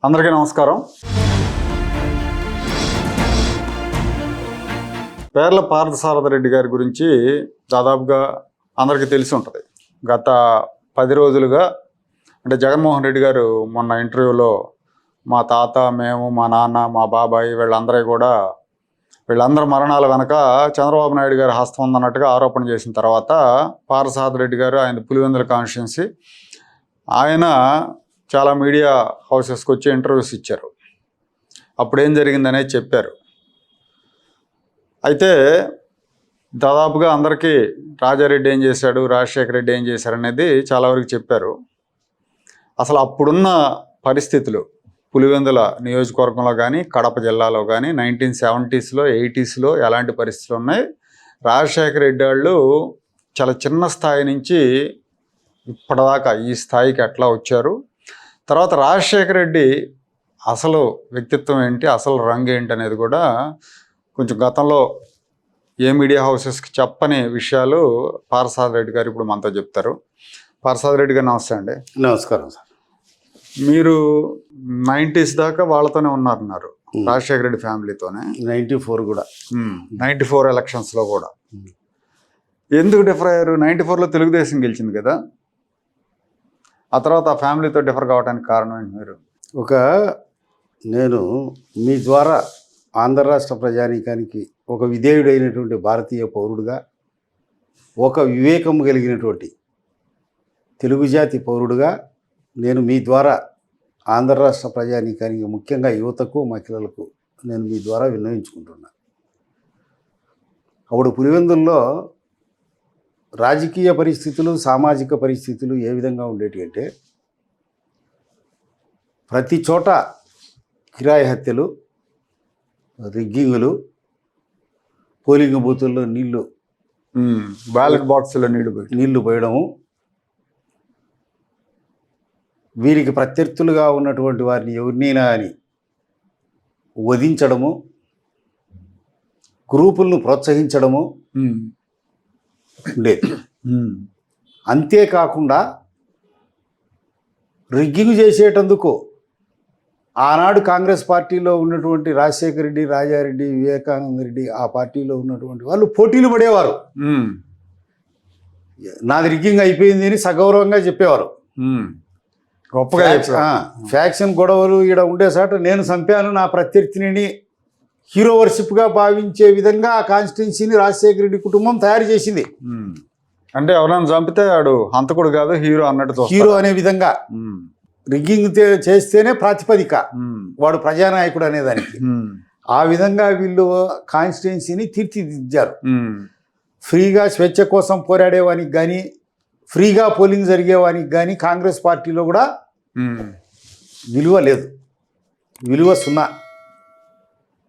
అందరికీ నమస్కారం. పేర్ల పార్థసారథి రెడ్డి గారి గురించి దాదాపుగా అందరికీ తెలిసి ఉంటుంది. గత 10 రోజులుగా అంటే జగన్మోహన్ రెడ్డి గారు మొన్న ఇంటర్వ్యూలో మా తాత, మేము, మా నాన్న, మా బాబాయ్ వీళ్ళందరి మరణాల వెనక చంద్రబాబు నాయుడు గారి హస్తం ఉందన్నట్టుగా ఆరోపణ చేసిన తర్వాత పార్థసారథి రెడ్డి గారు, ఆయన పులివెందుల కాన్స్టిట్యున్సీ, ఆయన చాలా మీడియా హౌసెస్కి వచ్చి ఇంటర్వ్యూస్ ఇచ్చారు. అప్పుడు ఏం జరిగిందనేది చెప్పారు. అయితే దాదాపుగా అందరికీ రాజారెడ్డి ఏం చేశాడు, రాజశేఖర రెడ్డి ఏం చేశారు అనేది చాలా వరకు చెప్పారు. అసలు అప్పుడున్న పరిస్థితులు పులివెందుల నియోజకవర్గంలో కానీ, కడప జిల్లాలో కానీ 1970s, 80s ఎలాంటి పరిస్థితులు ఉన్నాయి, రాజశేఖర రెడ్డి వాళ్ళు చాలా చిన్న స్థాయి నుంచి ఇప్పటిదాకా ఈ స్థాయికి ఎట్లా వచ్చారు, తర్వాత రాజశేఖర రెడ్డి అసలు వ్యక్తిత్వం ఏంటి, అసలు రంగు ఏంటి అనేది కూడా కొంచెం గతంలో ఏ మీడియా హౌసెస్కి చెప్పని విషయాలు పార్థసారథి రెడ్డి గారు ఇప్పుడు మనతో చెప్తారు. పార్థసారథి రెడ్డి గారు నమస్తే అండి. నమస్కారం సార్. మీరు 90s దాకా వాళ్ళతోనే ఉన్నారన్నారు, రాజశేఖర రెడ్డి ఫ్యామిలీతోనే. 94 కూడా, 94 ఎలక్షన్స్లో కూడా. ఎందుకు డిఫర్ అయ్యారు? 94లో తెలుగుదేశం గెలిచింది కదా, ఆ తర్వాత ఆ ఫ్యామిలీతో డిఫర్ కావడానికి కారణం ఏంటి? మీరు నేను మీ ద్వారా ఆంధ్ర రాష్ట్ర ప్రజానీకానికి ఒక విధేయుడైనటువంటి భారతీయ పౌరుడుగా, ఒక వివేకం కలిగినటువంటి తెలుగు జాతి పౌరుడుగా నేను మీ ద్వారా ఆంధ్ర రాష్ట్ర ప్రజానీకానికి, ముఖ్యంగా యువతకు, మహిళలకు నేను మీ ద్వారా విన్నవించుకుంటున్నాను. అప్పుడు పులివెందుల్లో రాజకీయ పరిస్థితులు, సామాజిక పరిస్థితులు ఏ విధంగా ఉండేటి అంటే, ప్రతి చోట కిరాయి హత్యలు, రిగ్గింగులు, పోలింగ్ బూతుల్లో బ్యాలెట్ బాక్సులో నీళ్లు పోయడము, వీరికి ప్రత్యర్థులుగా ఉన్నటువంటి వారిని ఎవరినైనా అని వధించడము, గ్రూపులను ప్రోత్సహించడము ఉండేది. అంతేకాకుండా రిగ్గింగ్ చేసేటందుకు ఆనాడు కాంగ్రెస్ పార్టీలో ఉన్నటువంటి రాజశేఖర రెడ్డి, రాజారెడ్డి, వివేకానంద రెడ్డి, ఆ పార్టీలో ఉన్నటువంటి వాళ్ళు పోటీలు పడేవారు. నాది రిగ్గింగ్ అయిపోయింది అని సగౌరవంగా చెప్పేవారు. గొప్పగా ఫ్యాక్షన్ గొడవలు ఈడ ఉండేసాట నేను చంపాను నా ప్రత్యర్థిని హీరో వర్షిప్గా భావించే విధంగా ఆ కాన్స్టిట్యున్సీని రాజశేఖర రెడ్డి కుటుంబం తయారు చేసింది. అంటే ఎవరైనా చంపితే వాడు హంతకుడు కాదు, హీరో అన్నట్టు, హీరో అనే విధంగా రిగ్గింగ్ చేస్తేనే ప్రాతిపదిక వాడు ప్రజానాయకుడు అనేదానికి. ఆ విధంగా వీళ్ళు కాన్స్టిట్యున్సీని తీర్చిదిద్దారు. ఫ్రీగా స్వేచ్ఛ కోసం పోరాడేవానికి కానీ, ఫ్రీగా పోలింగ్ జరిగేవానికి కానీ కాంగ్రెస్ పార్టీలో కూడా విలువ లేదు, విలువ 0.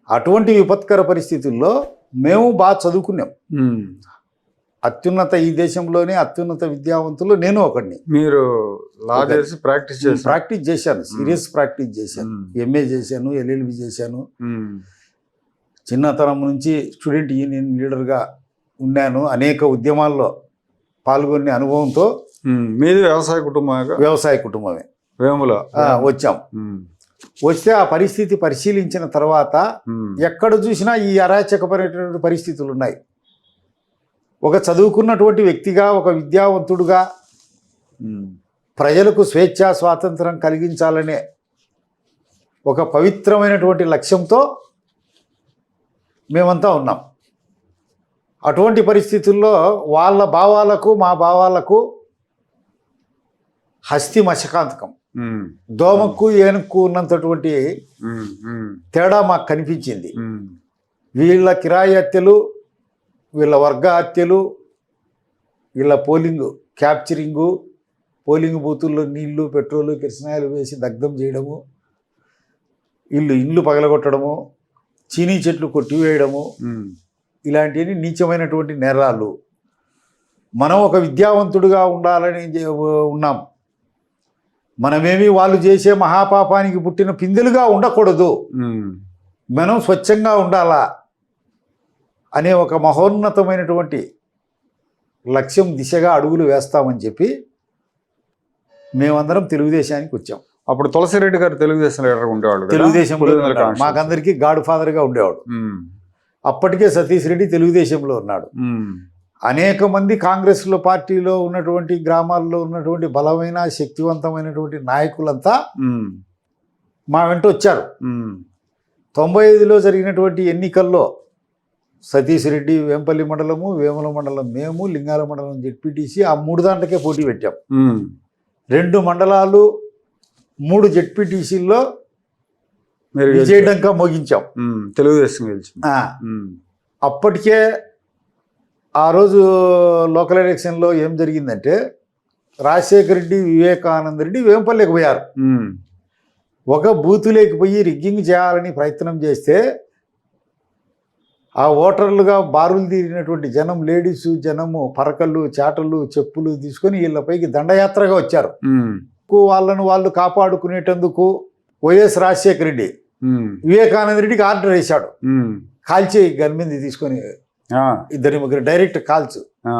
అటువంటి విపత్కర పరిస్థితుల్లో మేము బాగా చదువుకున్నాం. అత్యున్నత, ఈ దేశంలోనే అత్యున్నత విద్యావంతులు నేను ఒకడిని. మీరు లా చేసి ప్రాక్టీస్ చేశాను, సీరియస్ ప్రాక్టీస్ చేశాను. ఎంఏ చేశాను, LLB చేశాను. చిన్నతనం నుంచి స్టూడెంట్ యూనియన్ లీడర్గా ఉన్నాను. అనేక ఉద్యమాల్లో పాల్గొనే అనుభవంతో. మీది వ్యవసాయ కుటుంబమే. వేములో వచ్చాం. వస్తే ఆ పరిస్థితి పరిశీలించిన తర్వాత ఎక్కడ చూసినా ఈ అరాచకపరమైనటువంటి పరిస్థితులు ఉన్నాయి. ఒక చదువుకున్నటువంటి వ్యక్తిగా, ఒక విద్యావంతుడుగా ప్రజలకు స్వేచ్ఛ, స్వాతంత్రం కలిగించాలనే ఒక పవిత్రమైనటువంటి లక్ష్యంతో మేమంతా ఉన్నాం. అటువంటి పరిస్థితుల్లో వాళ్ళ భావాలకు, మా భావాలకు హస్తి మశకాంతకం, దోమకు ఏనుక్కు ఉన్నంతటువంటి తేడా మాకు కనిపించింది. వీళ్ళ కిరాయి హత్యలు, వీళ్ళ వర్గ హత్యలు, వీళ్ళ పోలింగ్ క్యాప్చరింగు, పోలింగ్ బూతుల్లో నీళ్లు, పెట్రోలు, కిరసనాయిలు వేసి దగ్ధం చేయడము, ఇల్లు పగలగొట్టడము, చీనీ చెట్లు కొట్టివేయడము, ఇలాంటివన్నీ నీచమైనటువంటి నేరాలు. మనం ఒక విద్యావంతుడుగా ఉండాలని ఉన్నాం. మనమేమి వాళ్ళు చేసే మహాపాపానికి పుట్టిన పిందెలుగా ఉండకూడదు, మనం స్వచ్ఛంగా ఉండాలా అనే ఒక మహోన్నతమైనటువంటి లక్ష్యం దిశగా అడుగులు వేస్తామని చెప్పి మేమందరం తెలుగుదేశానికి వచ్చాం. అప్పుడు తులసిరెడ్డి గారు తెలుగుదేశం లీడర్ ఉండేవాళ్ళు కదా? తెలుగుదేశంలో పులివెందుల ఉన్నాడు. కాన్స్టిట్యూన్సీ. మాకందరికీ గాడ్ ఫాదర్గా ఉండేవాడు. ఉమ్, అప్పటికే సతీష్ రెడ్డి తెలుగుదేశంలో ఉన్నాడు. ఉమ్, అనేక మంది కాంగ్రెస్లో పార్టీలో ఉన్నటువంటి గ్రామాల్లో ఉన్నటువంటి బలమైన శక్తివంతమైనటువంటి నాయకులంతా ఉమ్, మా వెంట వచ్చారు. ఉమ్, 95లో జరిగినటువంటి ఎన్నికల్లో సతీష్ రెడ్డి వేంపల్లి మండలము, వేముల మండలం మేము, లింగాల మండలం జెడ్పీటీసీ ఆ 3 దాంట్లకే పోటీ పెట్టాం. ఉమ్, 2 మండలాలు 3 జెడ్పీటీసీల్లో మీరు విజయడంకా మోగించాం. తెలుగుదేశం గెలిచింది. ఆ, ఉమ్, అప్పటికే ఆ రోజు లోకల్ ఎలక్షన్లో ఏం జరిగిందంటే రాజశేఖర రెడ్డి, వివేకానంద రెడ్డి వేంపల్లికి పోయారు. ఉమ్, ఒక బూతులోకి పోయి రిగ్గింగ్ చేయాలని ప్రయత్నం చేస్తే ఆ ఓటర్లుగా బారులు తీరినటువంటి జనం, లేడీసు జనము పరకళ్ళు, చాటలు, చెప్పులు తీసుకొని వీళ్ళపైకి దండయాత్రగా వచ్చారు. ఉమ్, వాళ్ళను వాళ్ళు కాపాడుకునేటందుకు వైఎస్ రాజశేఖర రెడ్డి ఉమ్, వివేకానంద రెడ్డికి ఆర్డర్ వేశాడు. ఉమ్, కాల్చే గన్మింది తీసుకొని ఆ, 2-3 డైరెక్ట్ కాల్చు, ఆ,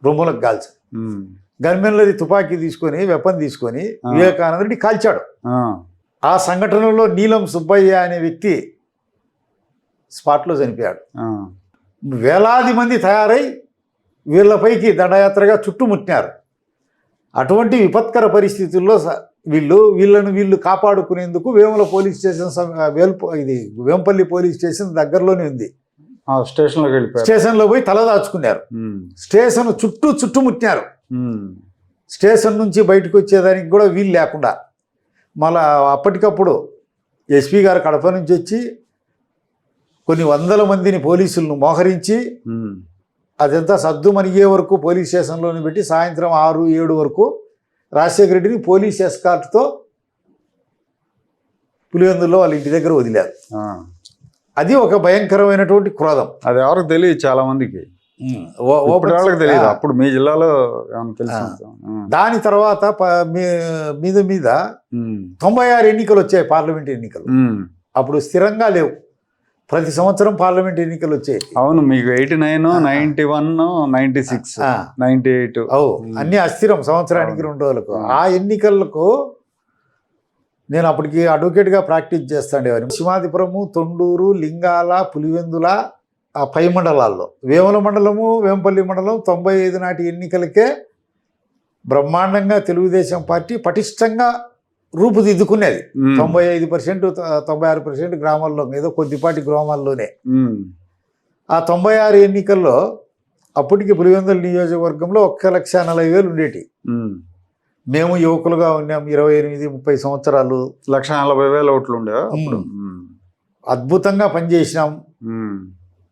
రొమ్ములకు కాల్చు. ఉమ్, గన్మెన్లది తుపాకీ తీసుకొని వెపన్ తీసుకొని వివేకానంద రెడ్డి కాల్చాడు. ఆ, ఆ సంఘటనలో నీలం సుబ్బయ్య అనే వ్యక్తి స్పాట్లో చనిపోయాడు. ఆ, వేలాది మంది తయారై వీళ్ళపైకి దండయాత్రగా చుట్టుముట్టినారు. అటువంటి విపత్కర పరిస్థితుల్లో వీళ్ళు కాపాడుకునేందుకు Vemula police station Vempalli police station దగ్గరలోనే ఉంది. ఆ, స్టేషన్లోకి వెళ్ళిపోయారు. స్టేషన్లో పోయి తలదాచుకున్నారు. ఉమ్, స్టేషన్ చుట్టుముట్టినారు. ఉమ్, స్టేషన్ నుంచి బయటకు వచ్చేదానికి కూడా వీలు లేకుండా మళ్ళా అప్పటికప్పుడు ఎస్పీ గారు కడప నుంచి వచ్చి కొన్ని వందల మందిని పోలీసులను మోహరించి ఉమ్, అదంతా సద్దుమణిగే వరకు పోలీస్ స్టేషన్లోనే పెట్టి సాయంత్రం 6-7 వరకు రాజశేఖర రెడ్డిని పోలీస్ ఎస్కార్ట్తో పులివెందుల్లో వాళ్ళ ఇంటి దగ్గర వదిలారు. ఆ. అది ఒక భయంకరమైనటువంటి క్రోధం. అది ఎవరికి తెలియదు, చాలా మందికి వాళ్ళకి తెలియదు. అప్పుడు మీ జిల్లాలో ఏమన్నా తెలుసు? దాని తర్వాత మీద 96 ఎన్నికలు వచ్చాయి, పార్లమెంట్ ఎన్నికలు. అప్పుడు స్థిరంగా లేవు, ప్రతి సంవత్సరం పార్లమెంట్ ఎన్నికలు వచ్చాయి. అవును, మీకు 89, 91, 96, 98 అన్ని అస్థిరం, సంవత్సరానికి 2 రోజులకు. ఆ ఎన్నికలకు నేను అప్పటికి అడ్వకేట్గా ప్రాక్టీస్ చేస్తాండేవాడిని. సింహాదిపురము, తొండూరు, లింగాల, పులివెందుల ఆ పై మండలాల్లో, వేముల మండలము, వేంపల్లి మండలం 95 నాటి ఎన్నికలకే బ్రహ్మాండంగా తెలుగుదేశం పార్టీ పటిష్టంగా రూపుదిద్దుకునేది. 95%, 96% గ్రామాల్లో, ఏదో కొద్దిపాటి గ్రామాల్లోనే. ఆ 96 ఎన్నికల్లో అప్పటికి పులివెందుల నియోజకవర్గంలో 1,40,40,000 ఉండేటి. మేము యువకులుగా ఉన్నాం, 28-30 సంవత్సరాలు. 1,40,000 ఓట్లు ఉండేవా అప్పుడు? అద్భుతంగా పనిచేసినాం.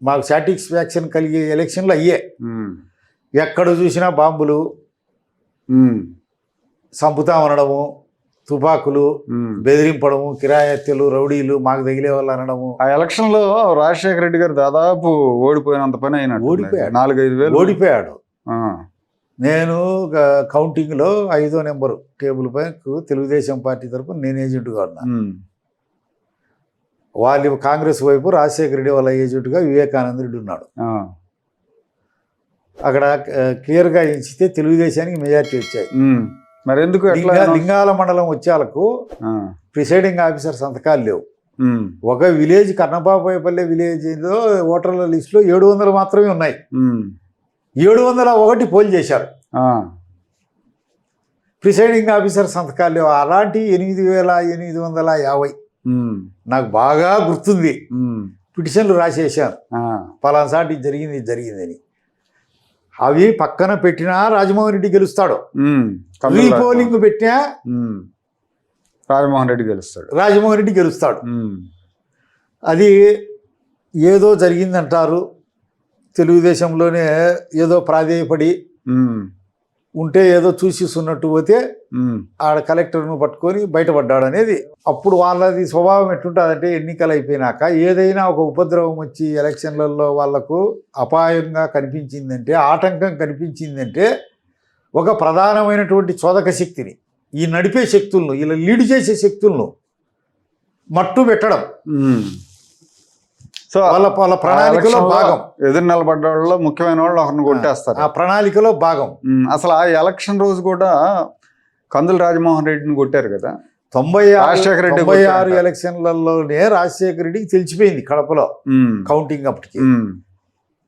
మాకు సాటిస్ఫాక్షన్ కలిగే ఎలక్షన్లు అయ్యే. ఎక్కడ చూసినా బాంబులు, సంపుతామనడము, తుపాకులు, బెదిరింపడము, కిరాయత్తులు, రౌడీలు మాకు తగిలే వాళ్ళు అనడము. ఆ ఎలక్షన్ లో రాజశేఖర రెడ్డి గారు దాదాపు ఓడిపోయినంత పని అయినట్టు. ఓడిపోయాడు, 4-5 వేలు ఓడిపోయాడు. నేను కౌంటింగ్లో 5వ నెంబరు టేబుల్ పై తెలుగుదేశం పార్టీ తరఫున నేను ఏజెంట్గా ఉన్నా. వాళ్ళు కాంగ్రెస్ వైపు రాజశేఖర రెడ్డి వాళ్ళ ఏజెంట్గా వివేకానంద రెడ్డి ఉన్నాడు. అక్కడ క్లియర్గా ఎంచితే తెలుగుదేశానికి మెజార్టీ వచ్చాయి. మరి ఎందుకు లింగాల మండలం వచ్చేలకు ప్రిసైడింగ్ ఆఫీసర్ సంతకాలు లేవు. ఒక విలేజ్ కన్నబాబోయపల్లె విలేజ్లో ఓటర్ల లిస్టులో 700 మాత్రమే ఉన్నాయి. 701 పోల్ చేశారు. ప్రిసైడింగ్ ఆఫీసర్ సంతకాలు లేవు. అలాంటి 8,850 నాకు బాగా గుర్తుంది. పిటిషన్లు రాసేసాను, పలానా సాటి ఇది జరిగిందని. అవి పక్కన పెట్టినా రాజమోహన్ రెడ్డి గెలుస్తాడు, రీపోలింగ్ పెట్టినా రాజమోహన్ రెడ్డి గెలుస్తాడు. అది ఏదో జరిగిందంటారు, తెలుగుదేశంలోనే ఏదో ప్రాధేయపడి ఉంటే ఏదో చూసిస్తున్నట్టు పోతే ఆడ కలెక్టర్ను పట్టుకొని బయటపడ్డాడు అనేది. అప్పుడు వాళ్ళది స్వభావం ఎట్లుంటుందంటే, ఎన్నికలు అయిపోయినాక ఏదైనా ఒక ఉపద్రవం వచ్చి ఎలక్షన్లలో వాళ్లకు అపాయంగా కనిపించిందంటే, ఆటంకం కనిపించిందంటే, ఒక ప్రధానమైనటువంటి చోదక శక్తిని, ఈ నడిపే శక్తులను, ఇలా లీడ్ చేసే శక్తులను మట్టు పెట్టడం సో వాళ్ళ ప్రణాళికలో భాగం. ఎదురు నిలబడ్డ వాళ్ళు ముఖ్యమైన వాళ్ళు ఒకరిని కొట్టేస్తారు, ఆ ప్రణాళికలో భాగం. అసలు ఆ ఎలక్షన్ రోజు కూడా కందుల రాజమోహన్ రెడ్డిని కొట్టారు కదా. 96 ఎలక్షన్లలోనే రాజశేఖర రెడ్డికి తెలిసిపోయింది కడపలో కౌంటింగ్ అప్పటికి.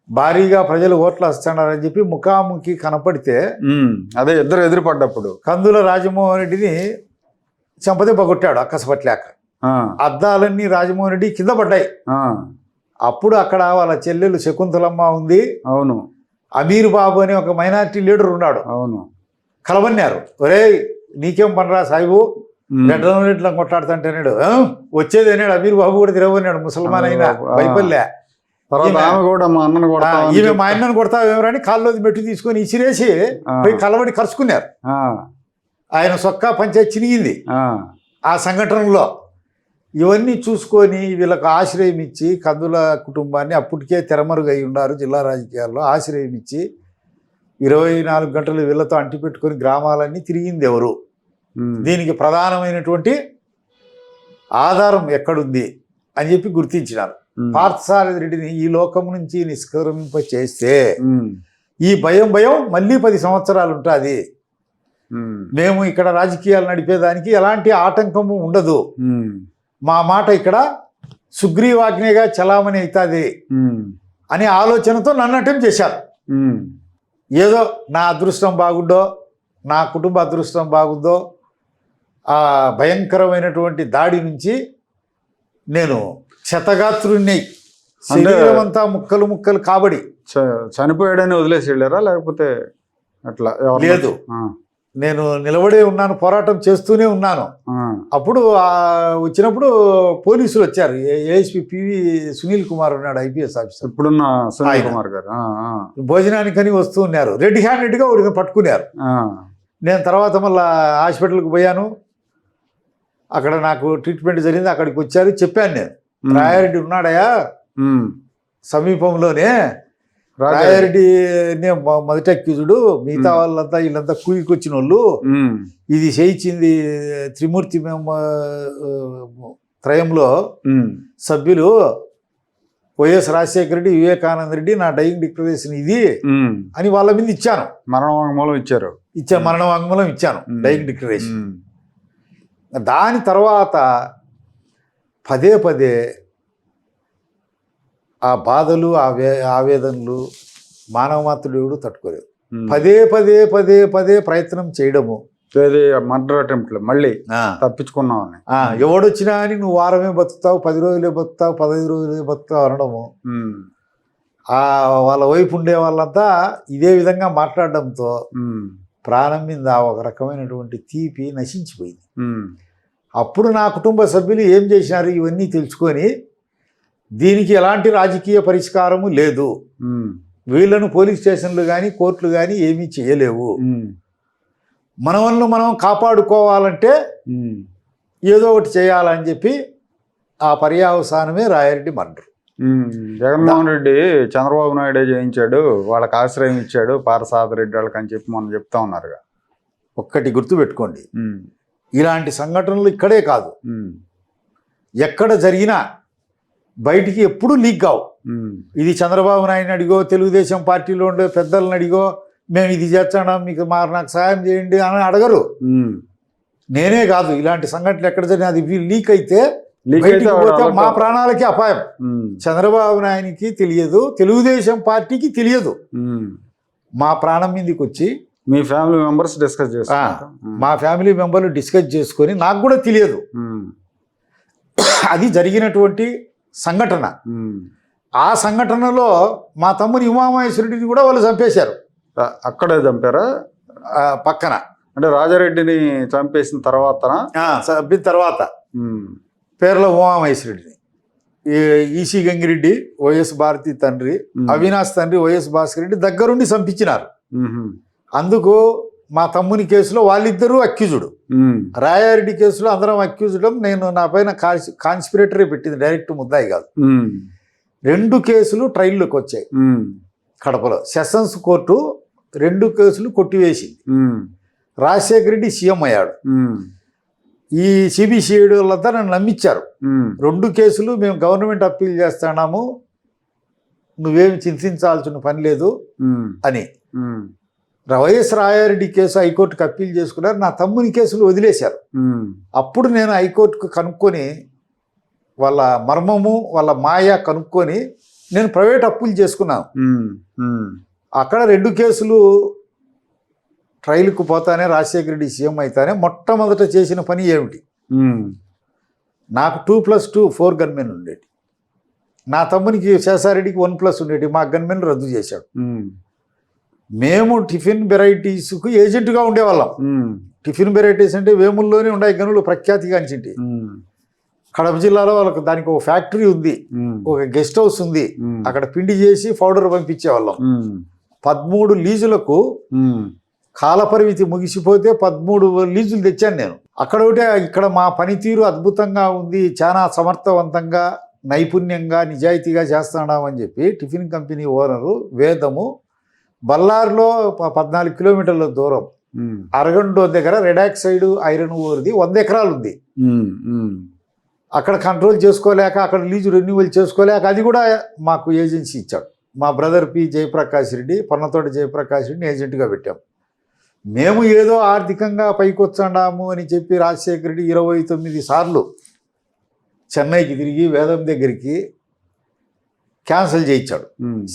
భారీగా ప్రజలు ఓట్లు వస్తున్నారని చెప్పి ముఖాముఖి కనపడితే అదే ఇద్దరు ఎదురుపడ్డప్పుడు కందుల రాజమోహన్ రెడ్డిని చెంపదెబ్బ కొట్టాడు అక్కసపట్లేక. అద్దాలన్నీ రాజమోహన్ రెడ్డి కింద పడ్డాయి. అప్పుడు అక్కడ వాళ్ళ చెల్లెలు శకుంతలమ్మ ఉంది. అవును. అమీర్ బాబు అని ఒక మైనారిటీ లీడర్ ఉన్నాడు. అవును. కలవన్నారు, ఒరే నీకేం పనరా సాయిబు రెడ్ల కొట్లాడుతుంటేనాడు వచ్చేది అన్నాడు. అమీర్ బాబు కూడా తిరగన్నాడు, ముసల్మాన్ అయినా భయపల్లే. ఈమె మా అన్నను కొడతావేమని కాల్లో మెట్టు తీసుకొని ఇసిరేసి పోయి కలవడి కరుచుకున్నారు. ఆయన సొక్కా పంచాయతీ చినిగింది ఆ సంఘటనలో. ఇవన్నీ చూసుకొని వీళ్ళకు ఆశ్రయం ఇచ్చి కందుల కుటుంబాన్ని అప్పటికే తెరమరుగై ఉన్నారు జిల్లా రాజకీయాల్లో. ఆశ్రయం ఇచ్చి 24 గంటలు వీళ్ళతో అంటిపెట్టుకొని గ్రామాలన్నీ తిరిగింది ఎవరు? దీనికి ప్రధానమైనటువంటి ఆధారం ఎక్కడుంది అని చెప్పి గుర్తించినారు. పార్థసారథి రెడ్డిని ఈ లోకం నుంచి నిష్క్రమింప చేస్తే ఈ భయం మళ్ళీ 10 సంవత్సరాలు ఉంటుంది. మేము ఇక్కడ రాజకీయాలు నడిపేదానికి ఎలాంటి ఆటంకము ఉండదు. మా మాట ఇక్కడ సుగ్రీవాజ్ఞగా చలామణి అవుతుంది అనే ఆలోచనతో నన్ను అటెంప్ట్ చేశారు. ఏదో నా అదృష్టం బాగుండో, నా కుటుంబ అదృష్టం బాగుందో, ఆ భయంకరమైనటువంటి దాడి నుంచి నేను క్షతగాత్రుణ్ణి, శరీరం అంతా ముక్కలు కాబడి. చనిపోయాడని వదిలేసి వెళ్ళారా లేకపోతే అట్లా? లేదు, నేను నిలబడే ఉన్నాను, పోరాటం చేస్తూనే ఉన్నాను. అప్పుడు వచ్చినప్పుడు పోలీసులు వచ్చారు. ఏఎస్పీ పివి సునీల్ కుమార్ ఉన్నాడు, ఐపీఎస్ ఆఫీసర్, ఇప్పుడున్న సునీల్ కుమార్ గారు. భోజనానికని వస్తూ ఉన్నారు. రెడ్ హ్యాండెడ్గా ఒకరిని పట్టుకున్నారు. నేను తర్వాత మళ్ళీ హాస్పిటల్కి పోయాను. అక్కడ నాకు ట్రీట్మెంట్ జరిగింది. అక్కడికి వచ్చారు, చెప్పాను నేను, రాయారెడ్డి ఉన్నాడయా సమీపంలోనే, రాయారెడ్డి మొదట అక్యూజుడు, మిగతా వాళ్ళంతా వీళ్ళంతా కూలికి వచ్చిన వాళ్ళు, ఇది చేయించింది త్రిమూర్తి త్రయంలో సభ్యులు వైఎస్ రాజశేఖర రెడ్డి, వివేకానంద రెడ్డి, నా డైయింగ్ డిక్లరేషన్ ఇది అని వాళ్ళ మీద ఇచ్చాను. మరణ వాంగ్మూలం మరణ వాంగ్మూలం ఇచ్చాను, డైయింగ్ డిక్లరేషన్. దాని తర్వాత పదే ఆ బాధలు, ఆవేదనలు మానవమాత్రుడు తట్టుకోలేదు. పదే ప్రయత్నం చేయడము, మర్డర్ అటెంప్ట్లు మళ్ళీ తప్పించుకున్నామని. ఎవడొచ్చినా అని నువ్వు వారమే బతుకుతావు, 10 రోజులే బతుకుతావు, 15 రోజులే బతుకుతావు అనడము. వాళ్ళ వైపు ఉండే వాళ్ళంతా ఇదే విధంగా మాట్లాడడంతో ప్రాణం మీద ఒక రకమైనటువంటి తీపి నశించిపోయింది. అప్పుడు నా కుటుంబ సభ్యులు ఏం చేసినారు ఇవన్నీ తెలుసుకొని, దీనికి ఎలాంటి రాజకీయ పరిష్కారము లేదు, వీళ్ళను పోలీస్ స్టేషన్లు కానీ కోర్టులు కానీ ఏమీ చేయలేవు, మనల్ని మనం కాపాడుకోవాలంటే ఏదో ఒకటి చేయాలని చెప్పి ఆ పర్యావసానమే రాయారెడ్డి మర్డర్. జగన్మోహన్ రెడ్డి చంద్రబాబు నాయుడే చేయించాడు, వాళ్ళకి ఆశ్రయం ఇచ్చాడు పార్థసారథి రెడ్డి వాళ్ళకి అని చెప్పి మనం చెప్తా ఉన్నారుగా. ఒక్కటి గుర్తుపెట్టుకోండి, ఇలాంటి సంఘటనలు ఇక్కడే కాదు, ఎక్కడ జరిగినా బయటికి ఎప్పుడూ లీక్ కావు. ఇది చంద్రబాబు నాయుడిని అడిగో, తెలుగుదేశం పార్టీలో ఉండే పెద్దలను అడిగో, మేము ఇది చేస్తున్నాం మీకు నాకు సాయం చేయండి అని అడగరు. నేనే కాదు, ఇలాంటి సంఘటనలు ఎక్కడ జరిగినా అది లీక్ అయితే మా ప్రాణాలకి అపాయం. చంద్రబాబు నాయుడికి తెలియదు, తెలుగుదేశం పార్టీకి తెలియదు. మా ప్రాణం మీదకి వచ్చి మీ ఫ్యామిలీ మెంబర్స్ డిస్కస్ చేస్తారు, మా ఫ్యామిలీ మెంబర్లు డిస్కస్ చేసుకొని నాకు కూడా తెలియదు అది జరిగినటువంటి సంఘటన. ఆ సంఘటనలో మా తమ్ముని ఉమామహేశ్వరుడిని కూడా వాళ్ళు చంపేశారు. అక్కడే చంపారా? పక్కన, అంటే రాజారెడ్డిని చంపేసిన తర్వాత పేర్ల ఉమామహేశ్వరుడిని, ఈసీ గంగిరెడ్డి వైఎస్ భారతి తండ్రి, అవినాష్ తండ్రి వైఎస్ భాస్కర్ రెడ్డి దగ్గరుండి చంపించినారు. అందుకు మా తమ్ముని కేసులో వాళ్ళిద్దరూ అక్యూజుడు, రాయారెడ్డి కేసులో అందరం అక్యూజుడం. నేను నా పైన కాన్స్పిరేటరీ పెట్టింది, డైరెక్ట్ ముద్దాయి కాదు. 2 కేసులు ట్రయల్లోకి వచ్చాయి కడపలో. సెషన్స్ కోర్టు 2 కేసులు కొట్టివేసింది. రాజశేఖర రెడ్డి సీఎం అయ్యాడు. ఈ సిబిసిఐడి వాళ్ళంతా నన్ను నమ్మించారు. 2 కేసులు మేము గవర్నమెంట్ అప్పీల్ చేస్తున్నాము, నువ్వేమి చింతించాల్సిన పని లేదు అని. వైఎస్ రాయారెడ్డి కేసు హైకోర్టుకు అప్పీల్ చేసుకున్నారు, నా తమ్ముని కేసులు వదిలేశారు. అప్పుడు నేను హైకోర్టుకు కనుక్కొని వాళ్ళ మర్మము వాళ్ళ మాయ కనుక్కొని నేను ప్రైవేట్ అప్పులు చేసుకున్నాను. అక్కడ 2 కేసులు ట్రయల్కు పోతానే రాజశేఖర రెడ్డి సీఎం అయితానే మొట్టమొదట చేసిన పని ఏమిటి, నాకు 2+2 4 గన్మెన్ ఉండేటి, నా తమ్మునికి శేషారెడ్డికి 1+ ఉండేటి, మా గన్మెన్ రద్దు చేశాడు. మేము టిఫిన్ వెరైటీస్కు ఏజెంట్గా ఉండేవాళ్ళం. టిఫిన్ వెరైటీస్ అంటే వేముల్లోనే ఉండే గనులు ప్రఖ్యాతిగాంచింటి. కడప జిల్లాలో వాళ్ళకి దానికి ఒక ఫ్యాక్టరీ ఉంది, ఒక గెస్ట్ హౌస్ ఉంది, అక్కడ పిండి చేసి పౌడర్ పంపించేవాళ్ళం. 13 లీజులకు కాలపరిమితి ముగిసిపోతే 13 లీజులు తెచ్చాను నేను. అక్కడ ఒకటే ఇక్కడ మా పనితీరు అద్భుతంగా ఉంది, చాలా సమర్థవంతంగా నైపుణ్యంగా నిజాయితీగా చేస్తున్నామని చెప్పి టిఫిన్ కంపెనీ ఓనరు వేదము బల్లార్లో 14 కిలోమీటర్ల దూరం అరగండో దగ్గర రెడాక్సైడ్ ఐరన్ ఓర్ది 100 ఎకరాలు ఉంది. అక్కడ కంట్రోల్ చేసుకోలేక అక్కడ లీజు రెన్యువల్ చేసుకోలేక అది కూడా మాకు ఏజెన్సీ ఇచ్చాడు. మా బ్రదర్ పి జయప్రకాష్ రెడ్డి, పన్నతోటి జయప్రకాష్ రెడ్డిని ఏజెంట్గా పెట్టాం. మేము ఏదో ఆర్థికంగా పైకి వచ్చాము అని చెప్పి రాజశేఖర రెడ్డి 29 సార్లు చెన్నైకి తిరిగి వేదం దగ్గరికి క్యాన్సిల్ చేయించాడు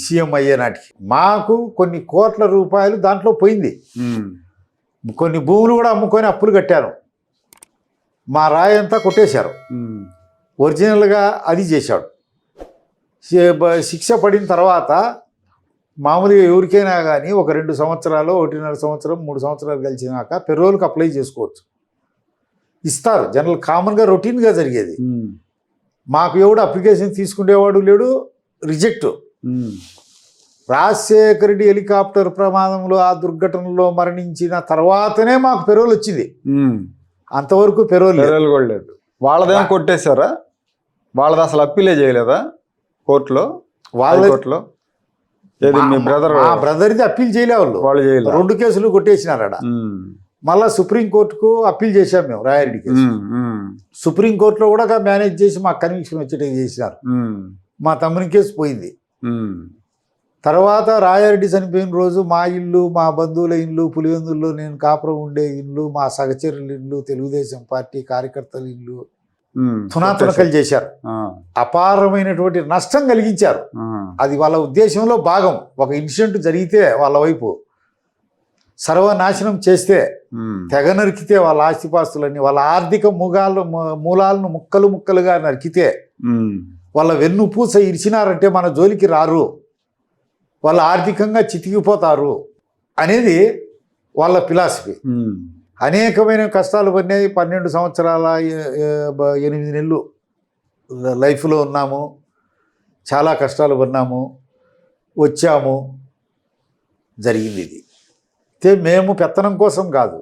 సీఎం అయ్యే నాటికి. మాకు కొన్ని కోట్ల రూపాయలు దాంట్లో పోయింది. కొన్ని భూములు కూడా అమ్ముకొని అప్పులు కట్టారు. మా రాయి అంతా కొట్టేశారు. ఒరిజినల్గా అది చేశాడు. శిక్ష పడిన తర్వాత మామూలుగా ఎవరికైనా కానీ ఒక 2 సంవత్సరాలు 1.5 సంవత్సరం 3 సంవత్సరాలు కలిసినాక పెరోల్కి అప్లై చేసుకోవచ్చు, ఇస్తారు. జనరల్ కామన్గా రొటీన్గా జరిగేది. మాకు ఎవడు అప్లికేషన్ తీసుకునేవాడు లేడు, రిజెక్ట్. రాజశేఖర రెడ్డి హెలికాప్టర్ ప్రమాదంలో ఆ దుర్ఘటనలో మరణించిన తర్వాతనే మాకు పెరోల్ వచ్చింది. అంతవరకు పెరోల్ కూడా లేదు. వాళ్ళదేమో కొట్టేశారా? వాళ్ళది అసలు అప్పీలే చేయలేదా కోర్టులో? కోర్టులో మీ బ్రదర్ది అప్పీల్ చేయలే వాళ్ళు చేయలేదు. 2 కేసులు కొట్టేసినారట. మళ్ళా సుప్రీంకోర్టుకు అప్పీల్ చేశాం మేము రాయారెడ్డి కేసు. సుప్రీంకోర్టులో కూడా మేనేజ్ చేసి మాకు కన్విక్షన్ వచ్చేటట్టు చేసినారు. మా తమ్ముని కేసు పోయింది. తర్వాత రాయారెడ్డి చనిపోయిన రోజు మా ఇల్లు, మా బంధువుల ఇల్లు, పులివెందుల్లో నేను కాపురం ఉండే ఇల్లు, మా సహచరుల ఇల్లు, తెలుగుదేశం పార్టీ కార్యకర్తల ఇల్లు తునాతునకలు చేశారు. అపారమైనటువంటి నష్టం కలిగించారు. అది వాళ్ళ ఉద్దేశంలో భాగం. ఒక ఇన్సిడెంట్ జరిగితే వాళ్ళ వైపు సర్వనాశనం చేస్తే, తెగ నరికితే వాళ్ళ ఆస్తిపాస్తులన్నీ, వాళ్ళ ఆర్థిక మూలాలను ముక్కలు ముక్కలుగా నరికితే, వాళ్ళ వెన్నుపూస ఇరిచినారంటే మన జోలికి రారు, వాళ్ళు ఆర్థికంగా చితికిపోతారు అనేది వాళ్ళ ఫిలాసఫీ. అనేకమైన కష్టాలు పడినాయి. 12 సంవత్సరాల 8 నెలలు లైఫ్లో ఉన్నాము. చాలా కష్టాలు పడినాము, వచ్చాము, జరిగింది. ఇది మేము పెత్తనం కోసం కాదు,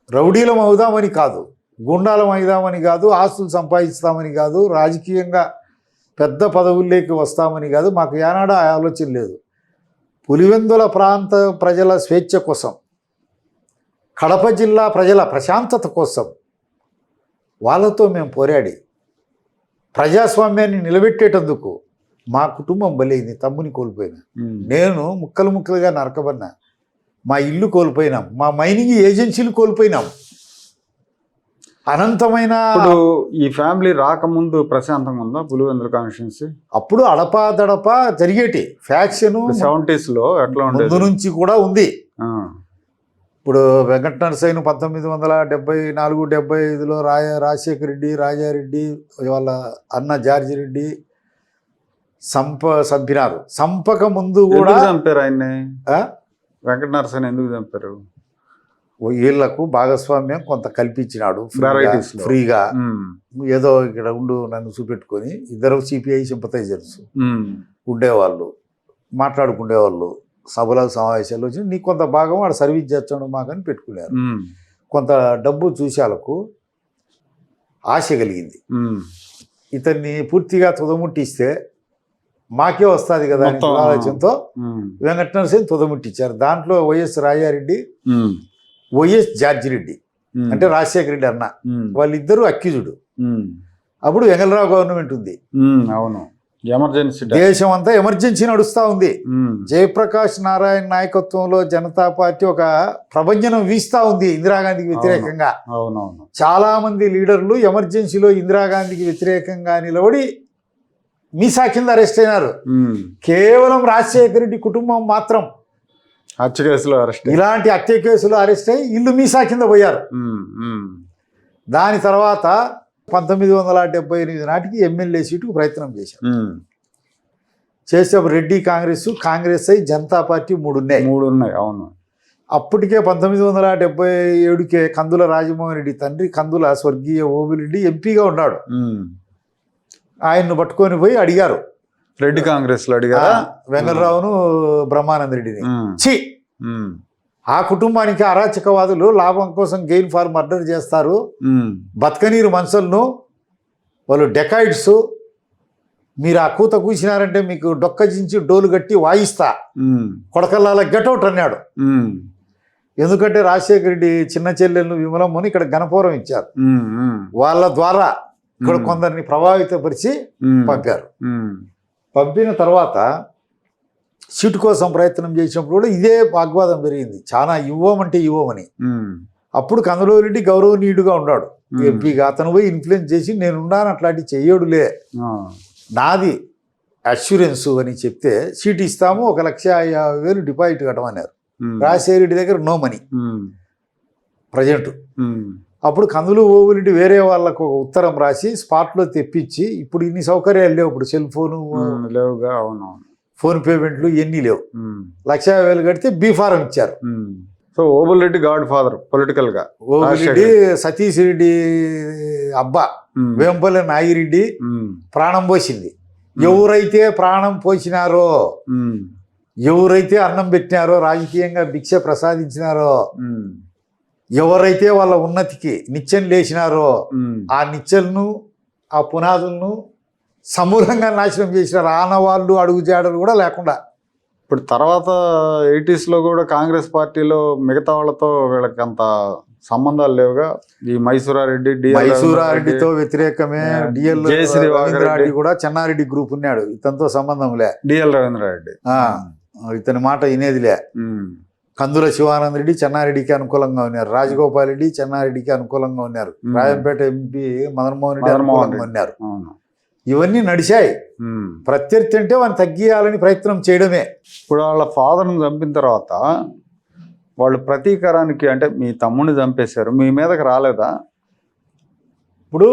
రౌడీలం అవుదామని కాదు, గుండాలం అవుదామని కాదు, ఆస్తులు సంపాదిస్తామని కాదు, రాజకీయంగా పెద్ద పదవుల్లోకి వస్తామని కాదు. మాకు ఏనాడా ఆలోచన లేదు. పులివెందుల ప్రాంత ప్రజల స్వేచ్ఛ కోసం, కడప జిల్లా ప్రజల ప్రశాంతత కోసం వాళ్ళతో మేము పోరాడి ప్రజాస్వామ్యాన్ని నిలబెట్టేటందుకు మా కుటుంబం బలైంది. తమ్ముని కోల్పోయినా, నేను ముక్కలు ముక్కలుగా నరకబడినా, మా ఇల్లు కోల్పోయినాం, మా మైనింగ్ ఏజెన్సీలు కోల్పోయినాం. అనంతమైన ఈ ఫ్యామిలీ రాకముందు ప్రశాంతంగా ఉందా పులివెందుల కాన్స్టిట్యున్సీ? అప్పుడు అడపాదడపా జరిగేటి ఫ్యాక్షన్ 70s లో ఎట్లా ముందు నుంచి కూడా ఉంది. ఇప్పుడు వెంకట నరసయ్యను 1974-75లో రాజశేఖర రెడ్డి, రాజారెడ్డి, వాళ్ళ అన్న జార్జి రెడ్డి చంపినారు. చంపక ముందు కూడా చంపారు ఆయన్ని. వెంకట నరసయ్యను ఎందుకు చంపారు? వీళ్లకు భాగస్వామ్యం కొంత కల్పించినాడు ఫ్రీగా. ఏదో ఇక్కడ ఉండు నన్ను చూపెట్టుకొని, ఇద్దరు సిపిఐ సింపథైజర్స్ ఉండేవాళ్ళు, మాట్లాడుకునేవాళ్ళు, సభల సమావేశాలు వచ్చి నీకు కొంత భాగం వాడు సర్వీస్ చేస్తాడు మాకని పెట్టుకున్నారు. కొంత డబ్బు చూశాలకు ఆశ కలిగింది. ఇతన్ని పూర్తిగా తుదముట్టిస్తే మాకే వస్తుంది కదా అని ఆలోచనతో వెంకట నరసింహ తుదముట్టించారు. దాంట్లో YS Rajareddy, YS George Reddy అంటే రాజశేఖర రెడ్డి అన్న, వాళ్ళిద్దరూ అక్యూజుడు. అప్పుడు వెంగళరావు గవర్నమెంట్ ఉంది. అవును, ఎమర్జెన్సీ దేశం అంతా ఎమర్జెన్సీ నడుస్తూ ఉంది. జయప్రకాష్ నారాయణ నాయకత్వంలో జనతా పార్టీ ఒక ప్రభంజనం వీస్తూ ఉంది ఇందిరాగాంధీకి వ్యతిరేకంగా. అవునవును. చాలా మంది లీడర్లు ఎమర్జెన్సీలో ఇందిరాగాంధీకి వ్యతిరేకంగా నిలబడి మీసా కింద అరెస్ట్ అయినారు. కేవలం రాజశేఖర రెడ్డి కుటుంబం మాత్రం హత్య కేసులో అరెస్ట్, ఇలాంటి హత్య కేసులో అరెస్ట్ అయ్యి ఇల్లు మీసా కింద పోయారు. దాని తర్వాత 1978 నాటికి ఎమ్మెల్యే సీటుకు ప్రయత్నం చేశారు. చేసేప్పుడు రెడ్డి కాంగ్రెస్ అయి జనతా పార్టీ మూడు ఉన్నాయి. అవును. అప్పటికే 1977కే కందుల రాజమోహన్ రెడ్డి తండ్రి కందుల స్వర్గీయ ఓబులరెడ్డి ఎంపీగా ఉన్నాడు. ఆయన్ను పట్టుకొని పోయి అడిగారు, రెడ్డి కాంగ్రెస్ లో అడిగారు వెంగళరావును బ్రహ్మానంద రెడ్డిని. ఆ కుటుంబానికి అరాచకవాదులు లాభం కోసం గెయిన్ ఫార్ మర్డర్ చేస్తారు, బతకనీరు మనుషులను, వాళ్ళు డెకాయిడ్స్, మీరు ఆ కూత కూసినారంటే మీకు డొక్కజించి డోలు కట్టి వాయిస్తా, కొడకల్లాల గెటౌట్ అన్నాడు. ఎందుకంటే రాజశేఖర రెడ్డి చిన్న చెల్లెళ్ళు విమలమ్మని ఇక్కడ గణపూరం ఇచ్చారు. వాళ్ళ ద్వారా ఇక్కడ కొందరిని ప్రభావితపరిచి పంపారు. పంపిన తర్వాత సీటు కోసం ప్రయత్నం చేసినప్పుడు కూడా ఇదే వాగ్వాదం జరిగింది. చాలా ఇవ్వమని. అప్పుడు కందులూరెడ్డి గౌరవనీయుడుగా ఉన్నాడు ఎంపీగా. అతను పోయి ఇన్ఫ్లుయెన్స్ చేసి నేనున్నాను అట్లాంటి చెయ్యడులే, నాది అష్యూరెన్స్ అని చెప్తే సీటు ఇస్తాము, 1,50,000 డిపాజిట్ కట్టమన్నారు. రాజశేఖర రెడ్డి దగ్గర నో మనీ ప్రజెంట్. అప్పుడు కందులు ఓబులరెడ్డి వేరే వాళ్ళకు ఒక ఉత్తరం రాసి స్పాట్లో తెప్పించి, ఇప్పుడు ఇన్ని సౌకర్యాలు లేవు, ఇప్పుడు సెల్ ఫోను లేవుగా, ఫోన్ పేమెంట్లు ఇవన్నీ లేవు, 1,50,000 కడితే బీఫారం ఇచ్చారు. So Obula Reddy God father political గా. ఓబులరెడ్డి సతీష్ రెడ్డి అబ్బా వేంపల్లి నాగిరెడ్డి ప్రాణం పోసింది. ఎవరైతే ప్రాణం పోసినారో, ఎవరైతే అన్నం పెట్టినారో, రాజకీయంగా భిక్ష ప్రసాదించినారో, ఎవరైతే వాళ్ళ ఉన్నతికి నిచ్చెన లేచినారో, ఆ నిచ్చెలను, ఆ పునాదులను సమూలంగా నాశనం చేసినారు. ఆనవాళ్ళు అడుగుజాడలు కూడా లేకుండా. ఇప్పుడు తర్వాత 80s లో కూడా కాంగ్రెస్ పార్టీలో మిగతా వాళ్ళతో వీళ్ళకి అంత సంబంధాలు లేవుగా. ఈ మైసూరారెడ్డితో వ్యతిరేకమే. డిఎల్ రవీంద్రారెడ్డి కూడా చెన్నారెడ్డి గ్రూప్ ఉన్నాడు, ఇతనితో సంబంధం లే. డిఎల్ రవీంద్రారెడ్డి ఇతని మాట వినేదిలే. కందుల శివానంద రెడ్డి చెన్నారెడ్డికి అనుకూలంగా ఉన్నారు, రాజగోపాల్ రెడ్డి చెన్నారెడ్డికి అనుకూలంగా ఉన్నారు, రాయంపేట ఎంపీ మదన్మోహన్ రెడ్డి అనుకూలంగా ఉన్నారు. ఇవన్నీ నడిచాయి. ప్రత్యర్థి అంటే వాడిని తగ్గియాలని ప్రయత్నం చేయడమే. ఇప్పుడు వాళ్ళ ఫాదర్ని చంపిన తర్వాత వాళ్ళు ప్రతీకారానికి, అంటే మీ తమ్ముడిని చంపేశారు, మీ మీదకి రాలేదా? ఇప్పుడు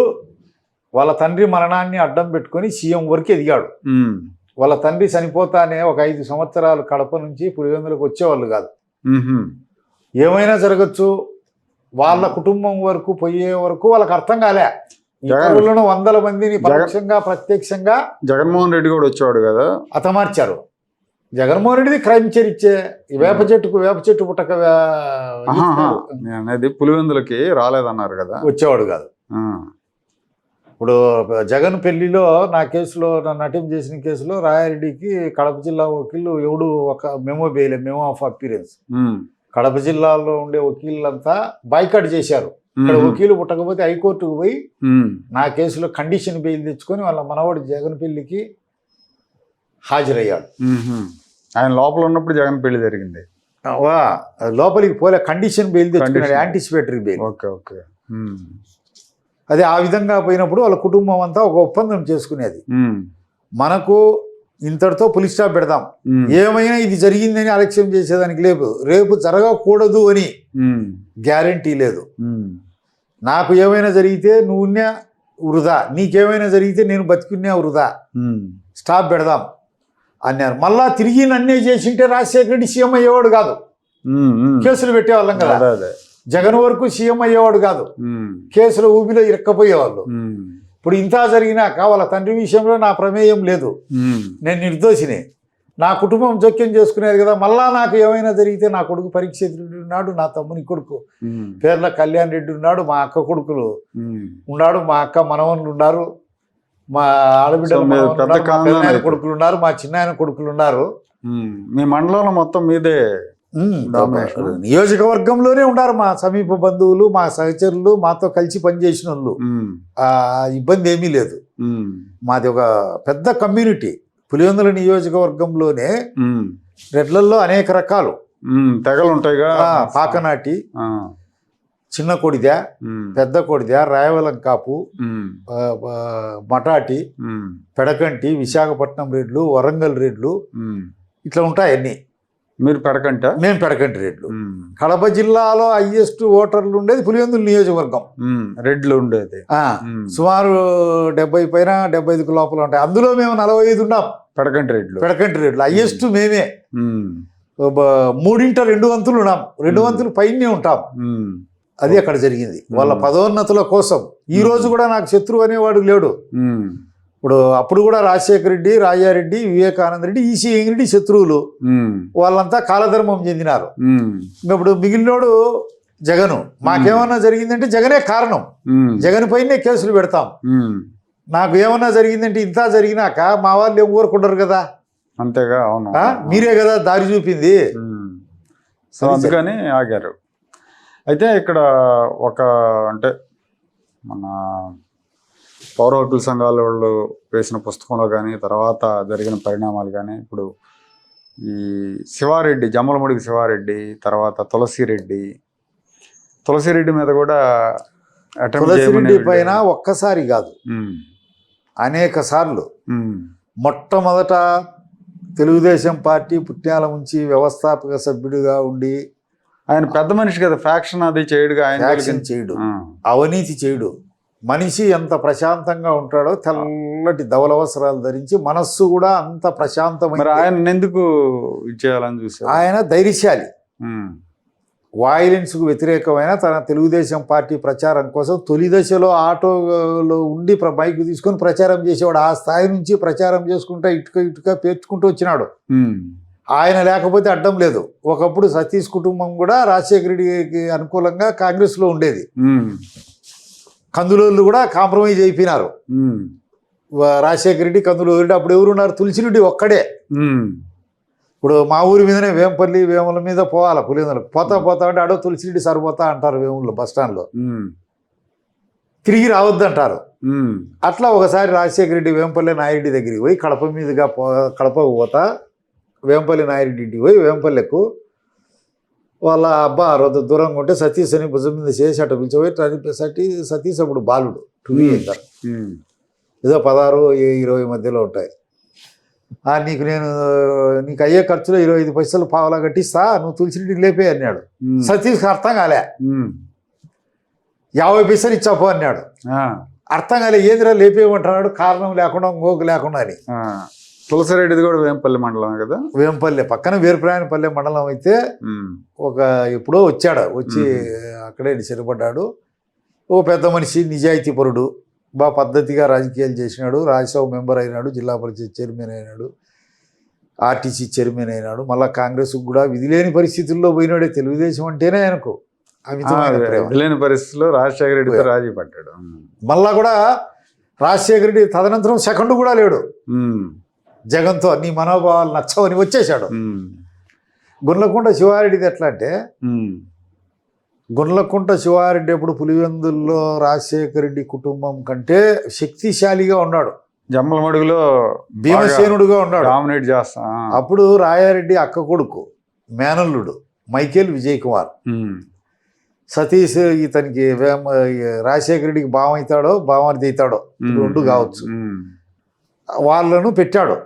వాళ్ళ తండ్రి మరణాన్ని అడ్డం పెట్టుకొని సీఎం వరకు ఎదిగాడు. వాళ్ళ తండ్రి చనిపోతానే ఒక 5 సంవత్సరాలు కడప నుంచి పులివెందులకు వచ్చేవాళ్ళు కాదు. ఏమైనా జరగచ్చు, వాళ్ళ కుటుంబం వరకు పోయే వరకు వాళ్ళకి అర్థం కాలే. ఇతరులను 100 మందిని పరోక్షంగా ప్రత్యక్షంగా జగన్మోహన్ రెడ్డి కూడా వచ్చేవాడు కదా, అతమార్చారు. జగన్మోహన్ రెడ్డిది క్రైమ్ చరిత్రే. వేప చెట్టు పుట్టక అనేది పులివెందులకి రాలేదన్నారు కదా, వచ్చేవాడు కాదు. ఇప్పుడు జగన్ పెళ్లిలో నా కేసులో, నన్ను అటెంప్ట్ చేసిన కేసులో రాయారెడ్డికి కడప జిల్లా వకీలు ఎవడు ఒక మెమో ఆఫ్ అపీరెన్స్. కడప జిల్లాలో ఉండే వకీళ్ళంతా బాయ్కాట్ చేశారు. ఇక్కడ వకీలు పుట్టకపోతే హైకోర్టుకు పోయి నా కేసులో కండిషన్ బెయిల్ తెచ్చుకొని వాళ్ళ మనవాడు జగన్ పెళ్లికి హాజరయ్యాడు. ఆయన లోపల ఉన్నప్పుడు జగన్ పెళ్లి జరిగింది. లోపలికి పోలే, కండిషన్ బెయిల్ తెచ్చుకున్నాడు, యాంటిసిపేటరీ బెయిల్. ఓకే. అదే ఆ విధంగా పోయినప్పుడు వాళ్ళ కుటుంబం అంతా ఒక ఒప్పందం చేసుకునేది, మనకు ఇంతటితో పులి స్టాప్ పెడదాం, ఏమైనా ఇది జరిగిందని అలక్ష్యం చేసేదానికి లేదు, రేపు జరగకూడదు అని గ్యారంటీ లేదు. నాకు ఏమైనా జరిగితే నువ్వున్నా వృధా, నీకేమైనా జరిగితే నేను బతికున్నా వృధా, స్టాప్ పెడదాం అన్నారు. మళ్ళా తిరిగి నన్నే చేసింటే రాజశేఖర రెడ్డి సీఎం అయ్యేవాడు కాదు, కేసులు పెట్టేవాళ్ళం కదా. జగన్ వరకు సీఎం అయ్యేవాడు కాదు, కేసులో ఊబిలో ఇరక్కపోయేవాళ్ళు. ఇప్పుడు ఇంత జరిగినాక వాళ్ళ తండ్రి విషయంలో నా ప్రమేయం లేదు, నేను నిర్దోషిని, నా కుటుంబం జోక్యం చేసుకునేది కదా. మళ్ళా నాకు ఏమైనా జరిగితే నా కొడుకు పరీక్షిత్ రెడ్డి ఉన్నాడు, నా తమ్ముని కొడుకు పేర్ల కళ్యాణ్ రెడ్డి ఉన్నాడు, మా అక్క కొడుకులు ఉన్నాడు, మా అక్క మనవన్లు ఉన్నారు, మా ఆడబిడ్డ కొడుకులు ఉన్నారు, మా చిన్నాయన కొడుకులు ఉన్నారు. మీ మండలంలో మొత్తం మీదే డామినేషన్. నియోజకవర్గంలోనే ఉన్నారు మా సమీప బంధువులు, మా సహచరులు, మాతో కలిసి పనిచేసిన వాళ్ళు. ఆ ఇబ్బంది ఏమీ లేదు. మాది ఒక పెద్ద కమ్యూనిటీ. పులివెందుల నియోజకవర్గంలోనే రెడ్లల్లో అనేక రకాలు తెగలు ఉంటాయిగా. పాకనాటి, చిన్న కొడిద, పెద్ద కొడిద, రాయవలం కాపు, మటాటి, పెడకంటి, విశాఖపట్నం రెడ్లు, వరంగల్ రెడ్లు, ఇట్లా ఉంటాయి అన్ని. మీరు పెడకంట? మేము పెడకంటి రెడ్లు. కడప జిల్లాలో హైయెస్ట్ ఓటర్లు ఉండేది పులివెందుల నియోజకవర్గం. రెడ్లు ఉండేది సుమారు 70 పైన 75 లోపల ఉంటాయి. అందులో మేము 45 ఉన్నాం పెడకంటి రెడ్లు. పెడకంటి రెడ్లు హైయెస్ట్ మేమే. 3/2 వంతులు ఉన్నాం. 2 వంతులు పైనే ఉంటాం. అది అక్కడ జరిగింది వాళ్ళ పదోన్నతుల కోసం. ఈ రోజు కూడా నాకు శత్రువు అనేవాడు లేడు. అప్పుడు కూడా రాజశేఖర రెడ్డి, రాజారెడ్డి, వివేకానంద రెడ్డి, ఈసీ రెడ్డి శత్రువులు. వాళ్ళంతా కాలధర్మం చెందినారు. ఇప్పుడు మిగిలినోడు జగను. మాకేమన్నా జరిగిందంటే జగనే కారణం. జగన్ పైనే కేసులు పెడతాం. నాకు ఏమన్నా జరిగిందంటే ఇంత జరిగినాక మా వాళ్ళు ఏం ఊరుకుంటారు కదా. అంతేగా. అవును, మీరే కదా దారి చూపింది. సో అందుకని ఆగారు. అయితే ఇక్కడ ఒక అంటే మన పౌర హక్కుల సంఘాల వాళ్ళు వేసిన పుస్తకంలో కానీ తర్వాత జరిగిన పరిణామాలు కానీ ఇప్పుడు ఈ శివారెడ్డి, జమ్మలమడుగు శివారెడ్డి, తర్వాత తులసిరెడ్డి మీద కూడా తులసిరెడ్డి పైన ఒక్కసారి కాదు అనేక సార్లు. మొట్టమొదట తెలుగుదేశం పార్టీ పుట్నాల నుంచి వ్యవస్థాపక సభ్యుడిగా ఉండి ఆయన పెద్ద మనిషి కదా, ఫ్యాక్షన్ అది చేయడుగా. ఆయన చేయడు, అవినీతి చేయడు. మనిషి ఎంత ప్రశాంతంగా ఉంటాడో తెల్లటి ధవలవసరాలు ధరించి మనస్సు కూడా అంత ప్రశాంతమైన. ఆయన ఎందుకు ఇచ్చేయాలని చూసారు? ఆయన ధైర్యశాలి. వాయిలెన్స్కు వ్యతిరేకమైన తన తెలుగుదేశం పార్టీ ప్రచారం కోసం తొలి దశలో ఆటోలో ఉండి బైక్ తీసుకొని ప్రచారం చేసేవాడు. ఆ స్థాయి నుంచి ప్రచారం చేసుకుంటా ఇటుక పేర్చుకుంటూ వచ్చినాడు. ఆయన లేకపోతే అడ్డం లేదు. ఒకప్పుడు సతీష్ కుటుంబం కూడా రాజశేఖర రెడ్డికి అనుకూలంగా కాంగ్రెస్లో ఉండేది. కందులూరు కూడా కాంప్రమైజ్ అయిపోయినారు. రాజశేఖర రెడ్డి, కందులూరు. అప్పుడు ఎవరున్నారు? తులసిరెడ్డి ఒక్కడే. ఇప్పుడు మా ఊరి మీదనే వేంపల్లి, వేముల మీద పోవాలి పులివెందులకు. పోతా అంటే అడో తులసిరెడ్డి సరిపోతా అంటారు వేముల్లో బస్టాండ్లో. తిరిగి రావద్దంటారు. అట్లా ఒకసారి రాజశేఖర రెడ్డి వేంపల్లి నాయుడి దగ్గరికి పోయి కడప మీదుగా కడపకు పోతా వేంపల్లి నాయుడి ఇంటికి పోయి వేంపల్లెకు వాళ్ళ అబ్బా రొద్ద దూరంగా ఉంటే సతీష్ అని భుజం మీద చేసి అటు పిలిచిపోయి సతీష్ అప్పుడు బాలుడు 2 years ఏదో 16-20 మధ్యలో ఉంటాయి. నీకు అయ్యే ఖర్చులో 25 పైసలు పావలా కట్టిస్తా, నువ్వు తులసిరెడ్డికి లేపే అన్నాడు. సతీష్కి అర్థం కాలే. 50 పైసలు ఇచ్చాపో అన్నాడు. అర్థం కాలే. ఏందిరా లేపేయమంటున్నాడు, కారణం లేకుండా ఇంకోకు లేకుండా అని. తులసిరెడ్డిది కూడా వేంపల్లి మండలం కదా. వేంపల్లి పక్కన వీరప్రాయనపల్లి మండలం. అయితే ఎప్పుడో వచ్చి అక్కడే స్థిరపడ్డాడు. ఓ పెద్ద మనిషి, నిజాయితీ పరుడు, బాగా పద్ధతిగా రాజకీయాలు చేసినాడు. రాజ్యసభ మెంబర్ అయినాడు, జిల్లా పరిషత్ చైర్మన్ అయినాడు, ఆర్టీసీ చైర్మన్ అయినాడు. మళ్ళీ కాంగ్రెస్ కూడా విధి లేని పరిస్థితుల్లో పోయినాడే. తెలుగుదేశం అంటేనే ఆయనకు లేని పరిస్థితుల్లో రాజశేఖర రెడ్డితో రాజీ పడ్డాడు. మళ్ళా కూడా రాజశేఖర రెడ్డి తదనంతరం సెకండ్ కూడా లేడు. జగన్తో నీ మనోభావాలు నచ్చవని వచ్చేసాడు. గుండ్లకుంట శివారెడ్డిది ఎట్లా అంటే, గుండ్లకుంట శివారెడ్డి ఎప్పుడు పులివెందుల్లో రాజశేఖర రెడ్డి కుటుంబం కంటే శక్తిశాలిగా ఉన్నాడు. జమ్మలమడుగులో భీమసేనుడుగా ఉన్నాడు, డామినేట్ చేస్తా. అప్పుడు రాయారెడ్డి అక్క కొడుకు మేనల్లుడు మైకేల్ విజయ్ కుమార్. సతీష్ ఇతనికి రాజశేఖర రెడ్డికి బావమరిది అవుతాడో 2 కావచ్చు. వాళ్ళను పెట్టాడు.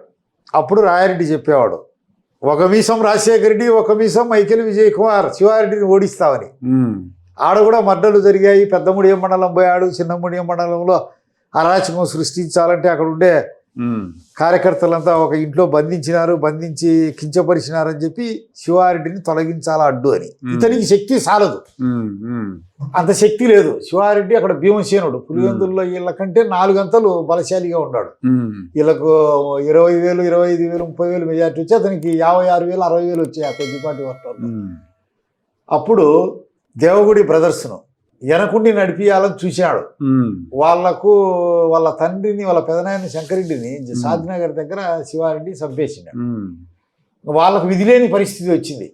అప్పుడు రాయారెడ్డి చెప్పేవాడు, ఒక మీసం రాజశేఖర రెడ్డి, ఒక మీసం మైకేల్ విజయ్ కుమార్ శివారెడ్డిని ఓడిస్తామని. ఆడ కూడా మర్డర్లు జరిగాయి. పెద్దముడియం మండలం పోయాడు. చిన్నముడియం మండలంలో అరాచకం సృష్టించాలంటే అక్కడ ఉండే కార్యకర్తలంతా ఒక ఇంట్లో బంధించి కించపరిచినారని చెప్పి శివారెడ్డిని తొలగించాలా అడ్డు అని. ఇతనికి శక్తి సాలదు, అంత శక్తి లేదు. శివారెడ్డి అక్కడ భీమసేనుడు. పులివెందుల్లో వీళ్ళ కంటే 4 అంతలు బలశాలిగా ఉన్నాడు. వీళ్ళకు 20,000, 25,000, 30,000 మెజార్టీ వచ్చి అతనికి 56,000, 60,000 వచ్చాయి ఆ కొద్దిపాటి వర్షాలు. అప్పుడు దేవగుడి బ్రదర్స్ను వెనకుండి నడిపియాలని చూశాడు. వాళ్ళ తండ్రిని, వాళ్ళ పెదనాయన శంకరెడ్డిని సాద్నగర్ దగ్గర శివారెడ్డి చంపేసినాడు. వాళ్ళకు విధిలేని పరిస్థితి వచ్చింది.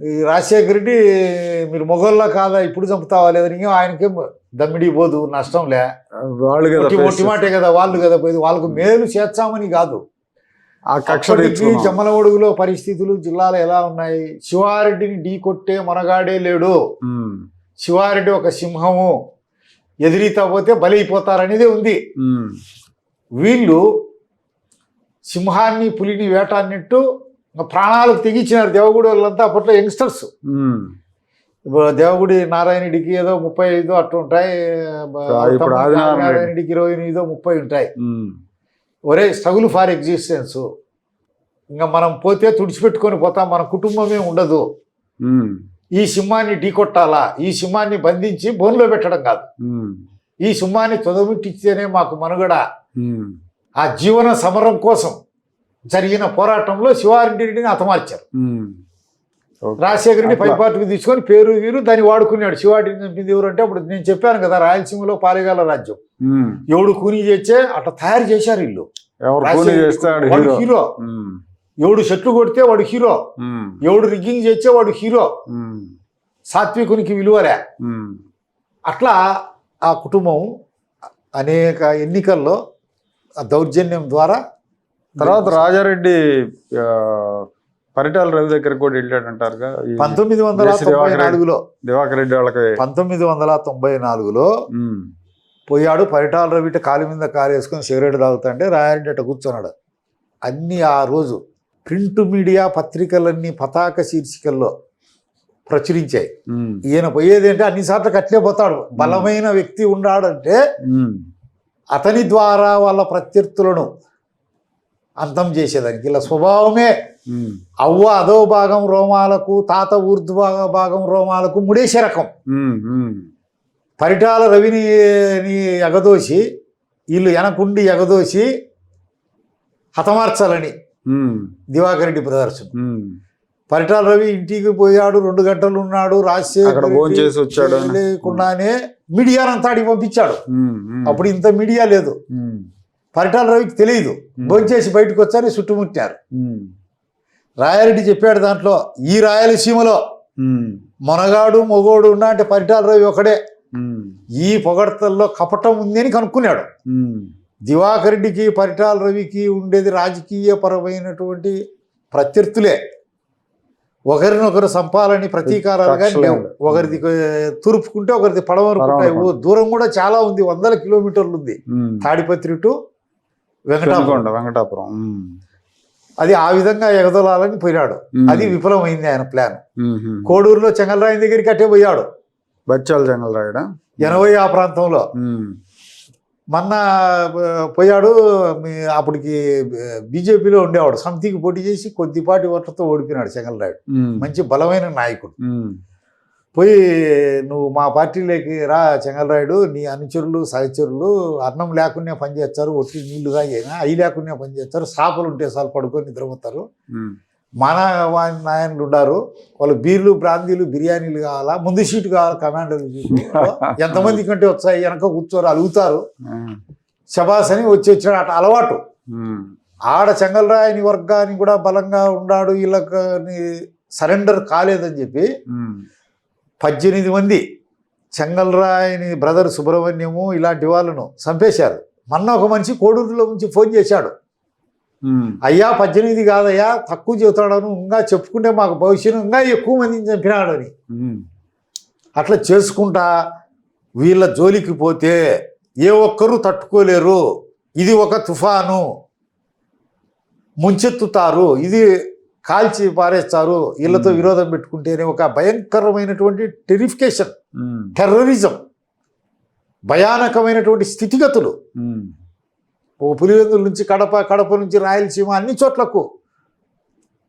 ఈ రాజశేఖర రెడ్డి మీరు మొగోళ్ళ కాదా ఇప్పుడు చంపుతావా లేదని ఆయనకేం దమ్మిడి పోదు నష్టం లే, వాళ్ళు కదా ఒట్టి మాటే కదా వాళ్ళు కదా పోయేది, వాళ్ళకు మేలు చేర్చామని కాదు. ఆ కక్ష అప్పటికి జమ్మలమడుగులో పరిస్థితులు జిల్లాలో ఎలా ఉన్నాయి? శివారెడ్డిని ఢీ కొట్టే మనగాడే లేడు. శివారెడ్డి ఒక సింహము, ఎదిరితా పోతే బలైపోతారనేదే ఉంది. వీళ్ళు సింహాన్ని పులిని వేటాడినట్టు ప్రాణాలకు తెగించినారు దేవగుడి వాళ్ళంతా. అప్పట్లో యంగ్స్టర్స్. దేవగుడి నారాయణుడికి ఏదో 35 అట్లా ఉంటాయి, నారాయణుడికి 28 30 ఉంటాయి. ఒరే స్ట్రగుల్ ఫర్ ఎగ్జిస్టెన్స్, ఇంకా మనం పోతే తుడిచిపెట్టుకొని పోతాం, మన కుటుంబమే ఉండదు. ఈ సింహాన్ని ఢీకొట్టాలా, ఈ సింహాన్ని బంధించి బోన్లో పెట్టడం కాదు, ఈ సింహాన్ని తొదమిట్టిస్తేనే మాకు మనుగడ. ఆ జీవన సమరం కోసం జరిగిన పోరాటంలో శివారెడ్డిని హతమార్చారు. రాజశేఖర రెడ్డి పైపాటుకు తీసుకొని పేరు వీరు దాన్ని వాడుకున్నాడు. శివారెడ్డిని చంపింది ఎవరంటే అప్పుడు నేను చెప్పాను కదా, రాయలసీమలో పాలెగాల రాజ్యం. ఎవడు కూని చేస్తే అట్లా తయారు చేశారు వీళ్ళు. వాడు హీరో, ఎవడు చెట్లు కొడితే వాడు హీరో, ఎవడు రిగ్గింగ్ చేస్తే వాడు హీరో. సాత్వికునికి విలువలే. అట్లా ఆ కుటుంబం అనేక ఎన్నికల్లో దౌర్జన్యం ద్వారా. తర్వాత రాజారెడ్డి పరిటాల రవి దగ్గర కూడా వెళ్ళాడంటారుగా 1994లో. దివాకర్ రెడ్డి వాళ్ళకి 1994లో పోయాడు. పరిటాల రవి కాలు మీద కాలు వేసుకొని సిగరెట్ తాగుతుంటే రాయారెడ్డి అట్ట కూర్చున్నాడు. అన్నీ ఆ రోజు ప్రింట్ మీడియా పత్రికలన్నీ పతాక శీర్షికల్లో ప్రచురించాయి. ఈయన పోయేది అంటే అన్నిసార్లు కట్లే పోతాడు. బలమైన వ్యక్తి ఉన్నాడంటే అతని ద్వారా వాళ్ళ ప్రత్యర్థులను అంతం చేసేదానికి. ఇలా స్వభావమే అవ్వ అదో భాగం రోమాలకు, తాత ఊర్ధ్వ భాగం రోమాలకు ముడేసే రకం. పరిటాల రవిని ఎగదోసి వీళ్ళు వెనకుండి ఎగదోసి హతమార్చాలని దివాకర్ రెడ్డి ప్రదర్శన. పరిటాల రవి ఇంటికి పోయాడు, 2 గంటలు ఉన్నాడు. రాజశేఖర్ లేకుండానే మీడియానంతా అడిగి పంపించాడు. అప్పుడు ఇంత మీడియా లేదు. పరిటాల రవికి తెలియదు. భోంచేసి బయటకు వచ్చారు, చుట్టుముట్టారు. రాయారెడ్డి చెప్పాడు దాంట్లో, ఈ రాయలసీమలో మొనగాడు మొగోడు ఉన్నా అంటే పరిటాల రవి ఒకడే. ఈ పొగడ్తల్లో కపటం ఉంది అని కనుక్కున్నాడు. దివాకర్ రెడ్డికి పరిటాల రవికి ఉండేది రాజకీయ పరమైనటువంటి ప్రత్యర్థులే. ఒకరినొకరు సంపాలని ప్రతీకారాలుగా లేవు. ఒకరిది తూర్పుకుంటే ఒకరిది పడమరుకుంటాయి. దూరం కూడా చాలా ఉంది, 100 కిలోమీటర్లు ఉంది తాడిపత్రి టు వెంకటాపురం. అది ఆ విధంగా ఎగదొలాలని పోయినాడు. అది విఫలమైంది ఆయన ప్లాన్. కోడూరులో చెంగల్రాయన్ దగ్గరికి అట్టే పోయాడు. బచ్చాల చెంగల్రాయుడా 80 ఆ ప్రాంతంలో. మొన్న పోయాడు. అప్పటికి బీజేపీలో ఉండేవాడు. సమితికి పోటీ చేసి కొద్దిపాటి ఓట్లతో ఓడిపోయినాడు చెంగల్రాయుడు. మంచి బలమైన నాయకుడు. పోయి నువ్వు మా పార్టీలోకి రా చెంగల్రాయుడు, నీ అనుచరులు సహచరులు అన్నం లేకునే పనిచేస్తారు, ఒట్టి నీళ్లు తాగేనా అవి లేకునే పనిచేస్తారు, సాపలు ఉంటే సార్లు పడుకొని నిద్రపోతారు. మన నాయనలు ఉన్నారు, వాళ్ళు బీర్లు బ్రాందీలు బిర్యానీలు కావాలా, ముందు సీటు కావాలి కమాండర్ ఎంతమంది కంటే వచ్చాయి, వెనక కూర్చోరు అలుగుతారు, శబాస్ అని వచ్చిన అట అలవాటు. ఆడ చెంగల్రాయని వర్గాన్ని కూడా బలంగా ఉన్నాడు, వీళ్ళకి సరెండర్ కాలేదని చెప్పి 18 మంది చెంగల్రాయని బ్రదర్ సుబ్రహ్మణ్యము ఇలాంటి వాళ్ళను చంపేశారు. మొన్న ఒక మనిషి కోడూరులో నుంచి ఫోన్ చేశాడు, అయ్యా 18 కాదయ్యా తక్కువ చెబుతాడను, ఇంకా చెప్పుకుంటే మాకు భవిష్యత్తు ఇంకా ఎక్కువ మందిని చంపినాడు అని. అట్లా చేసుకుంటా వీళ్ళ జోలికి పోతే ఏ ఒక్కరూ తట్టుకోలేరు. ఇది ఒక తుఫాను, ముంచెత్తుతారు, ఇది కాల్చి పారేస్తారు, వీళ్ళతో విరోధం పెట్టుకుంటేనే. ఒక భయంకరమైనటువంటి టెరిఫికేషన్, టెర్రరిజం, భయానకమైనటువంటి స్థితిగతులు. ఓ పులివెందుల నుంచి కడప, కడప నుంచి రాయలసీమ అన్ని చోట్లకు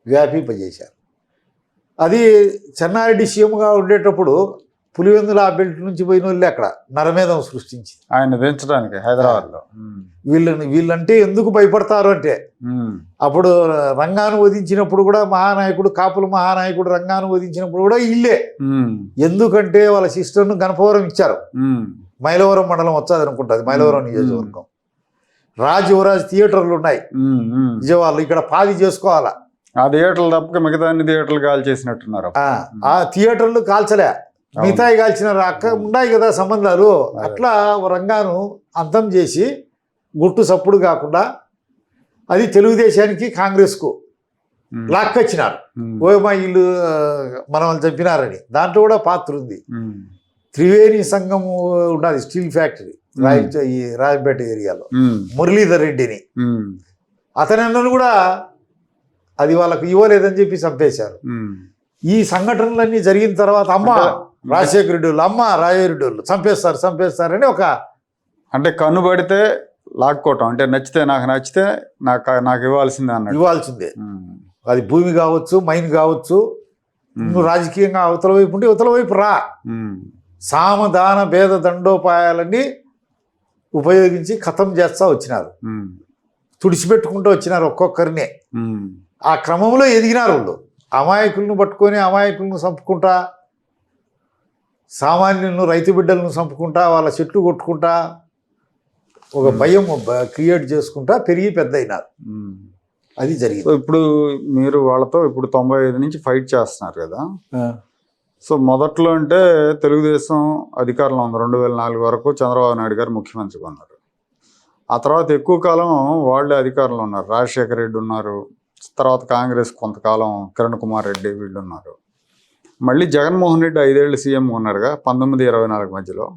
వ్యాపింపజేశారు. అది చెన్నారెడ్డి సీఎంగా ఉండేటప్పుడు పులివెందుల ఆ బెల్ట్ నుంచి పోయిన వాళ్ళే అక్కడ నరమేధం సృష్టించి ఆయన పెంచడానికి హైదరాబాద్లో. వీళ్ళంటే ఎందుకు భయపడతారు అంటే, అప్పుడు రంగాను వధించినప్పుడు కూడా మహానాయకుడు, కాపుల మహానాయకుడు రంగాను వధించినప్పుడు కూడా ఇల్లే. ఎందుకంటే వాళ్ళ సిస్టర్ను గణపవరం ఇచ్చారు. మైలవరం మండలం వచ్చాది అనుకుంటుంది, మైలవరం నియోజకవర్గం. రాజ్ యువరాజ్ థియేటర్లు ఉన్నాయి విజయవాడలో, ఇక్కడ పాది చేసుకోవాలా. ఆ థియేటర్లు తప్పక మిగతా అన్ని థియేటర్లు కాల్ చేసినట్టున్నారు. ఆ థియేటర్లు కాల్చలే, మిగతాయి కాల్చినారు. అక్కడ ఉన్నాయి కదా సంబంధాలు. అట్లా రంగాను అంతం చేసి గుట్టు సప్పుడు కాకుండా అది తెలుగుదేశానికి కాంగ్రెస్కు లాక్కొచ్చినారు. ఓయమా వీళ్ళు మన వాళ్ళు చంపినారని. దాంట్లో కూడా పాత్ర ఉంది. త్రివేణి సంఘం ఉన్నది, స్టీల్ ఫ్యాక్టరీ ఈ రాజంపేట ఏరియాలో, మురళీధర్ రెడ్డిని అతను కూడా అది వాళ్ళకు ఇవ్వలేదని చెప్పి చంపేశారు. ఈ సంఘటనలన్నీ జరిగిన తర్వాత అమ్మ రాజశేఖర రెడ్డి వాళ్ళు, అమ్మ రాజారెడ్డి వాళ్ళు చంపేస్తారని ఒక అంటే కన్నుబడితే లాక్కోవటం, అంటే నచ్చితే నాకు ఇవ్వాల్సిందే అన్నట్టు. ఇవ్వాల్సిందే. అది భూమి కావచ్చు, మైన్ కావచ్చు. నువ్వు రాజకీయంగా అవతల వైపు ఉంటే అవతల వైపు రా. సామధాన భేద దండోపాయాలన్నీ ఉపయోగించి ఖతం చేస్తా వచ్చినారు. తుడిచిపెట్టుకుంటూ వచ్చినారు ఒక్కొక్కరినే. ఆ క్రమంలో ఎదిగినారు వాళ్ళు. అమాయకులను పట్టుకొని అమాయకులను చంపుకుంటా, సామాన్యులను రైతు బిడ్డలను చంపుకుంటా, వాళ్ళ చెట్లు కొట్టుకుంటా, ఒక భయం క్రియేట్ చేసుకుంటా పెరిగి పెద్ద అయినారు. అది జరిగింది. ఇప్పుడు మీరు వాళ్ళతో ఇప్పుడు 95 నుంచి ఫైట్ చేస్తున్నారు కదా. సో మొదట్లో అంటే తెలుగుదేశం అధికారంలో ఉంది. 2004 వరకు చంద్రబాబు నాయుడు గారు ముఖ్యమంత్రిగా ఉన్నారు. ఆ తర్వాత ఎక్కువ కాలం వాళ్ళే అధికారంలో ఉన్నారు. రాజశేఖర రెడ్డి ఉన్నారు, తర్వాత కాంగ్రెస్ కొంతకాలం కిరణ్ కుమార్ రెడ్డి వీళ్ళు ఉన్నారు. మళ్ళీ జగన్మోహన్ రెడ్డి 5 ఏళ్ళు సీఎం ఉన్నారుగా 19-24 మధ్యలో.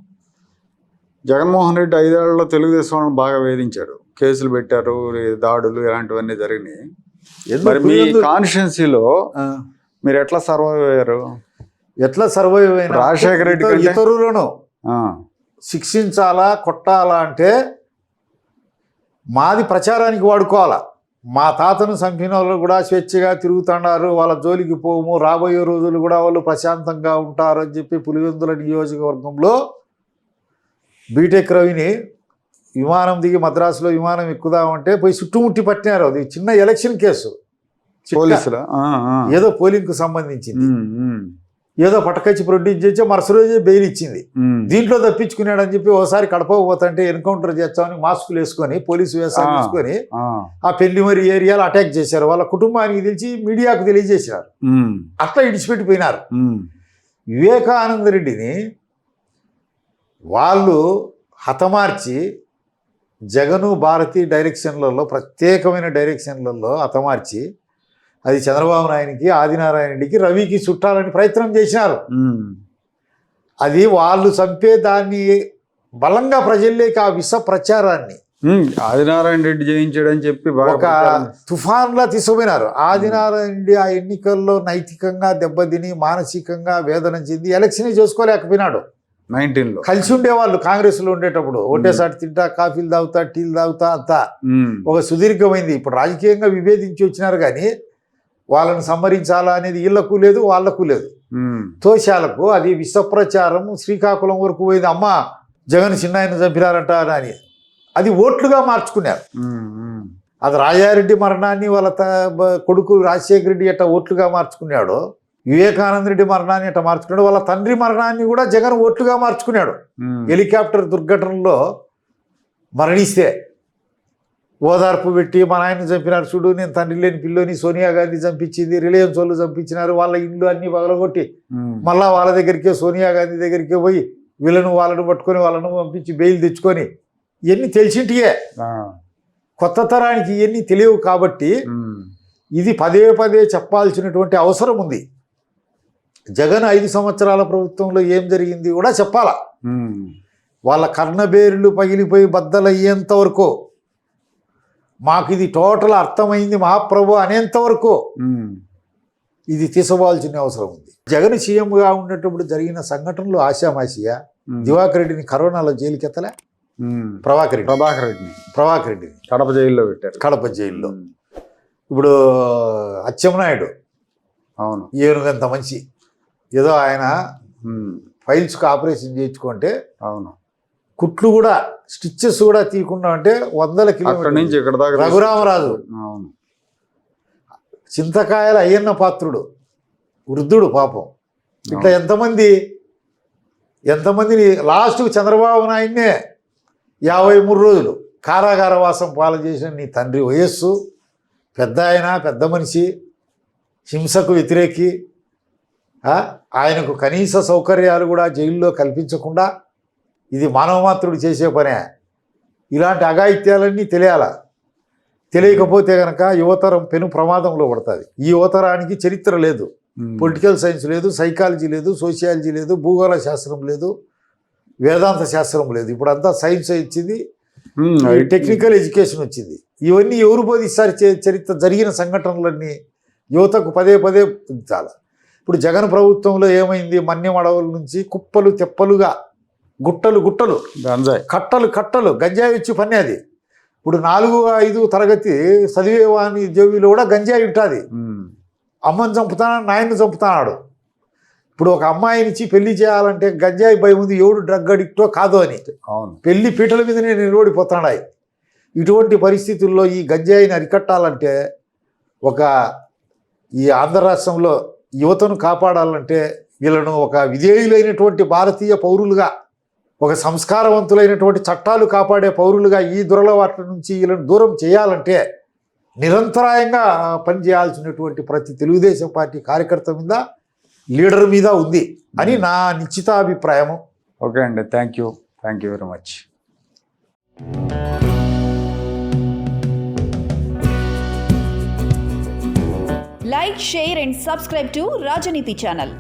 జగన్మోహన్ రెడ్డి 5 ఏళ్లలో తెలుగుదేశం వాళ్ళని బాగా వేధించాడు, కేసులు పెట్టారు, దాడులు ఇలాంటివన్నీ జరిగినాయి. మరి మీ కాన్స్టిట్యున్సీలో మీరు ఎట్లా సర్వైవ్ అయ్యారు? ఎట్లా సర్వైవ్ అయినా రాజశేఖర రెడ్డి ఇతరులను శిక్షించాలా, కొట్టాలా అంటే మాది ప్రచారానికి వాడుకోవాలా. మా తాతను చంపిన వాళ్ళు కూడా స్వేచ్ఛగా తిరుగుతున్నారు, వాళ్ళ జోలికి పోము, రాబోయే రోజులు కూడా వాళ్ళు ప్రశాంతంగా ఉంటారు అని చెప్పి పులివెందుల నియోజకవర్గంలో బీటెక్ రవిని విమానం దిగి మద్రాసులో విమానం ఎక్కుదామంటే పోయి చుట్టుముట్టి పట్టినారు. అది చిన్న ఎలక్షన్ కేసు, పోలీసులు ఏదో పోలింగ్కు సంబంధించింది. ఏదో పటకచ్చి ప్రొడ్యూస్ చేసి మరుస రోజే బెయిల్ ఇచ్చింది. దీంట్లో తప్పించుకున్నాడని చెప్పి ఒకసారి కడపకపోతుంటే ఎన్కౌంటర్ చేస్తామని మాస్కులు వేసుకొని పోలీసు వేషాలు వేసుకొని ఆ పెళ్లిమరి ఏరియాలో అటాక్ చేశారు. వాళ్ళ కుటుంబానికి తెలిసి మీడియాకు తెలియజేసినారు. అట్లా ఇడిచిపెట్టిపోయినారు. వివేకానంద రెడ్డిని వాళ్ళు హతమార్చి జగను భారతి డైరెక్షన్లలో, ప్రత్యేకమైన డైరెక్షన్లలో హతమార్చి అది చంద్రబాబు నాయుడికి, ఆదినారాయణ రెడ్డికి, రవికి చుట్టాలని ప్రయత్నం చేసినారు. అది వాళ్ళు చంపే దాన్ని బలంగా ప్రజల్లోకి ఆ విష ప్రచారాన్ని ఆదినారాయణ రెడ్డి జయించాడని చెప్పి ఒక తుఫాన్లా తీసుకుపోయినారు. ఆదినారాయణ రెడ్డి ఆ ఎన్నికల్లో నైతికంగా దెబ్బతిని మానసికంగా వేదన చెంది ఎలక్షన్ చేసుకోలేకపోయినాడు. 19లో కలిసి ఉండేవాళ్ళు కాంగ్రెస్లో ఉండేటప్పుడు, ఒకటేసారి తింటా, కాఫీలు తాగుతా, టీలు తాగుతా, అంతా ఒక సుదీర్ఘమైంది. ఇప్పుడు రాజకీయంగా విభేదించి వచ్చినారు కానీ వాళ్ళని సంహరించాలా అనేది వీళ్ళకు లేదు, వాళ్లకు లేదు. తోశాలకు అది విషప్రచారం శ్రీకాకుళం వరకు పోయింది. అమ్మ జగన్ చిన్నాయన చంపినారంట అని అది ఓట్లుగా మార్చుకున్నారు. అది రాజారెడ్డి మరణాన్ని వాళ్ళ కొడుకు రాజశేఖర రెడ్డి ఎట్ట ఓట్లుగా మార్చుకున్నాడు, వివేకానంద రెడ్డి మరణాన్ని ఎట్ట మార్చుకున్నాడు, వాళ్ళ తండ్రి మరణాన్ని కూడా జగన్ ఓట్లుగా మార్చుకున్నాడు. హెలికాప్టర్ దుర్ఘటనలో మరణిస్తే ఓదార్పు పెట్టి మా నాయన చంపినారు చూడు, నేను తండ్రి లేని పిల్లోని సోనియా గాంధీ చంపించింది, రిలయన్స్ వాళ్ళు చంపించినారు, వాళ్ళ ఇండ్లు అన్ని పగలగొట్టి మళ్ళా వాళ్ళ దగ్గరికే సోనియా గాంధీ దగ్గరికే పోయి వీళ్ళను వాళ్ళను పట్టుకొని వాళ్ళను పంపించి బెయిల్ తెచ్చుకొని ఇవన్నీ తెలిసింటియే. కొత్త తరానికి ఇవన్నీ తెలియవు కాబట్టి ఇది పదే పదే చెప్పాల్సినటువంటి అవసరం ఉంది. జగన్ 5 సంవత్సరాల ప్రభుత్వంలో ఏం జరిగింది కూడా చెప్పాలా. వాళ్ళ కర్ణబేరులు పగిలిపోయి బద్దలయ్యేంత వరకు, మాకు ఇది టోటల్ అర్థమైంది మహాప్రభు అనేంత వరకు ఇది తీసుకోవాల్సిన అవసరం ఉంది. జగన్ సీఎంగా ఉండేటప్పుడు జరిగిన సంఘటనలు ఆశామాషియా. దివాకర్ రెడ్డిని కరోనాలో జైలుకి ఎత్తలే, ప్రభాకర్ రెడ్డిని కడప జైల్లో పెట్టారు. కడప జైల్లో. ఇప్పుడు అచ్చెన్నాయుడు అవును ఏనుగంత మంచి, ఏదో ఆయన ఫైల్స్కి ఆపరేషన్ చేయించుకుంటే అవును కుట్లు కూడా స్టిచ్చెస్ కూడా తీయకుండా అంటే 100 కిలోమీటర్ల నుంచి ఇక్కడ దాకా రఘురామరాజు, అవును చింతకాయల అయ్యన్న పాత్రుడు, వృద్ధుడు పాపం. ఇట్లా ఎంతమందిని లాస్ట్కు చంద్రబాబు నాయుడినే 53 రోజులు కారాగార వాసం పాలన చేసిన నీ తండ్రి వయస్సు, పెద్ద ఆయన, పెద్ద మనిషి, హింసకు వ్యతిరేకి, ఆయనకు కనీస సౌకర్యాలు కూడా జైల్లో కల్పించకుండా ఇది మానవమాత్రుడు చేసే పనే. ఇలాంటి అఘాయిత్యాలన్నీ తెలియకపోతే కనుక యువతరం పెను ప్రమాదంలో పడుతుంది. ఈ యువతరానికి చరిత్ర లేదు, పొలిటికల్ సైన్స్ లేదు, సైకాలజీ లేదు, సోషియాలజీ లేదు, భూగోళ శాస్త్రం లేదు, వేదాంత శాస్త్రం లేదు. ఇప్పుడు అంతా సైన్స్ వచ్చింది, టెక్నికల్ ఎడ్యుకేషన్ వచ్చింది. ఇవన్నీ ఎవరు బోధిస్తారు? చరిత్ర జరిగిన సంఘటనలన్నీ యువతకు పదే చాలా. ఇప్పుడు జగన్ ప్రభుత్వంలో ఏమైంది? మన్యం అడవుల నుంచి కుప్పలు తెప్పలుగా గుట్టలు గంజాయి, కట్టలు గంజాయి వచ్చి పన్నేది. ఇప్పుడు 4-5 తరగతి చదివేవాని జోబీలో కూడా గంజాయి ఉంటుంది. అమ్మని చంపుతాడు, నాయన్ని చంపుతాడు. ఇప్పుడు ఒక అమ్మాయినిచ్చి పెళ్లి చేయాలంటే గంజాయి భయం ఉంది, ఎవడు డ్రగ్ అడిక్టో కాదో అని. పెళ్లి పీటల మీదనే నిలబడిపోతున్నాడు. ఇటువంటి పరిస్థితుల్లో ఈ గంజాయిని అరికట్టాలంటే, ఈ ఆంధ్ర రాష్ట్రంలో యువతను కాపాడాలంటే వీళ్ళను ఒక విధేయులైనటువంటి భారతీయ పౌరులుగా, ఒక సంస్కారవంతులైనటువంటి చట్టాలు కాపాడే పౌరులుగా ఈ దురలవాట్ల నుంచి వీళ్ళని దూరం చేయాలంటే నిరంతరాయంగా పనిచేయాల్సినటువంటి ప్రతి తెలుగుదేశం పార్టీ కార్యకర్త మీద, లీడర్ మీద ఉంది అని నా నిశ్చితాభిప్రాయము. ఓకే అండి, thank you very much. Like, share and subscribe to Rajaniti channel.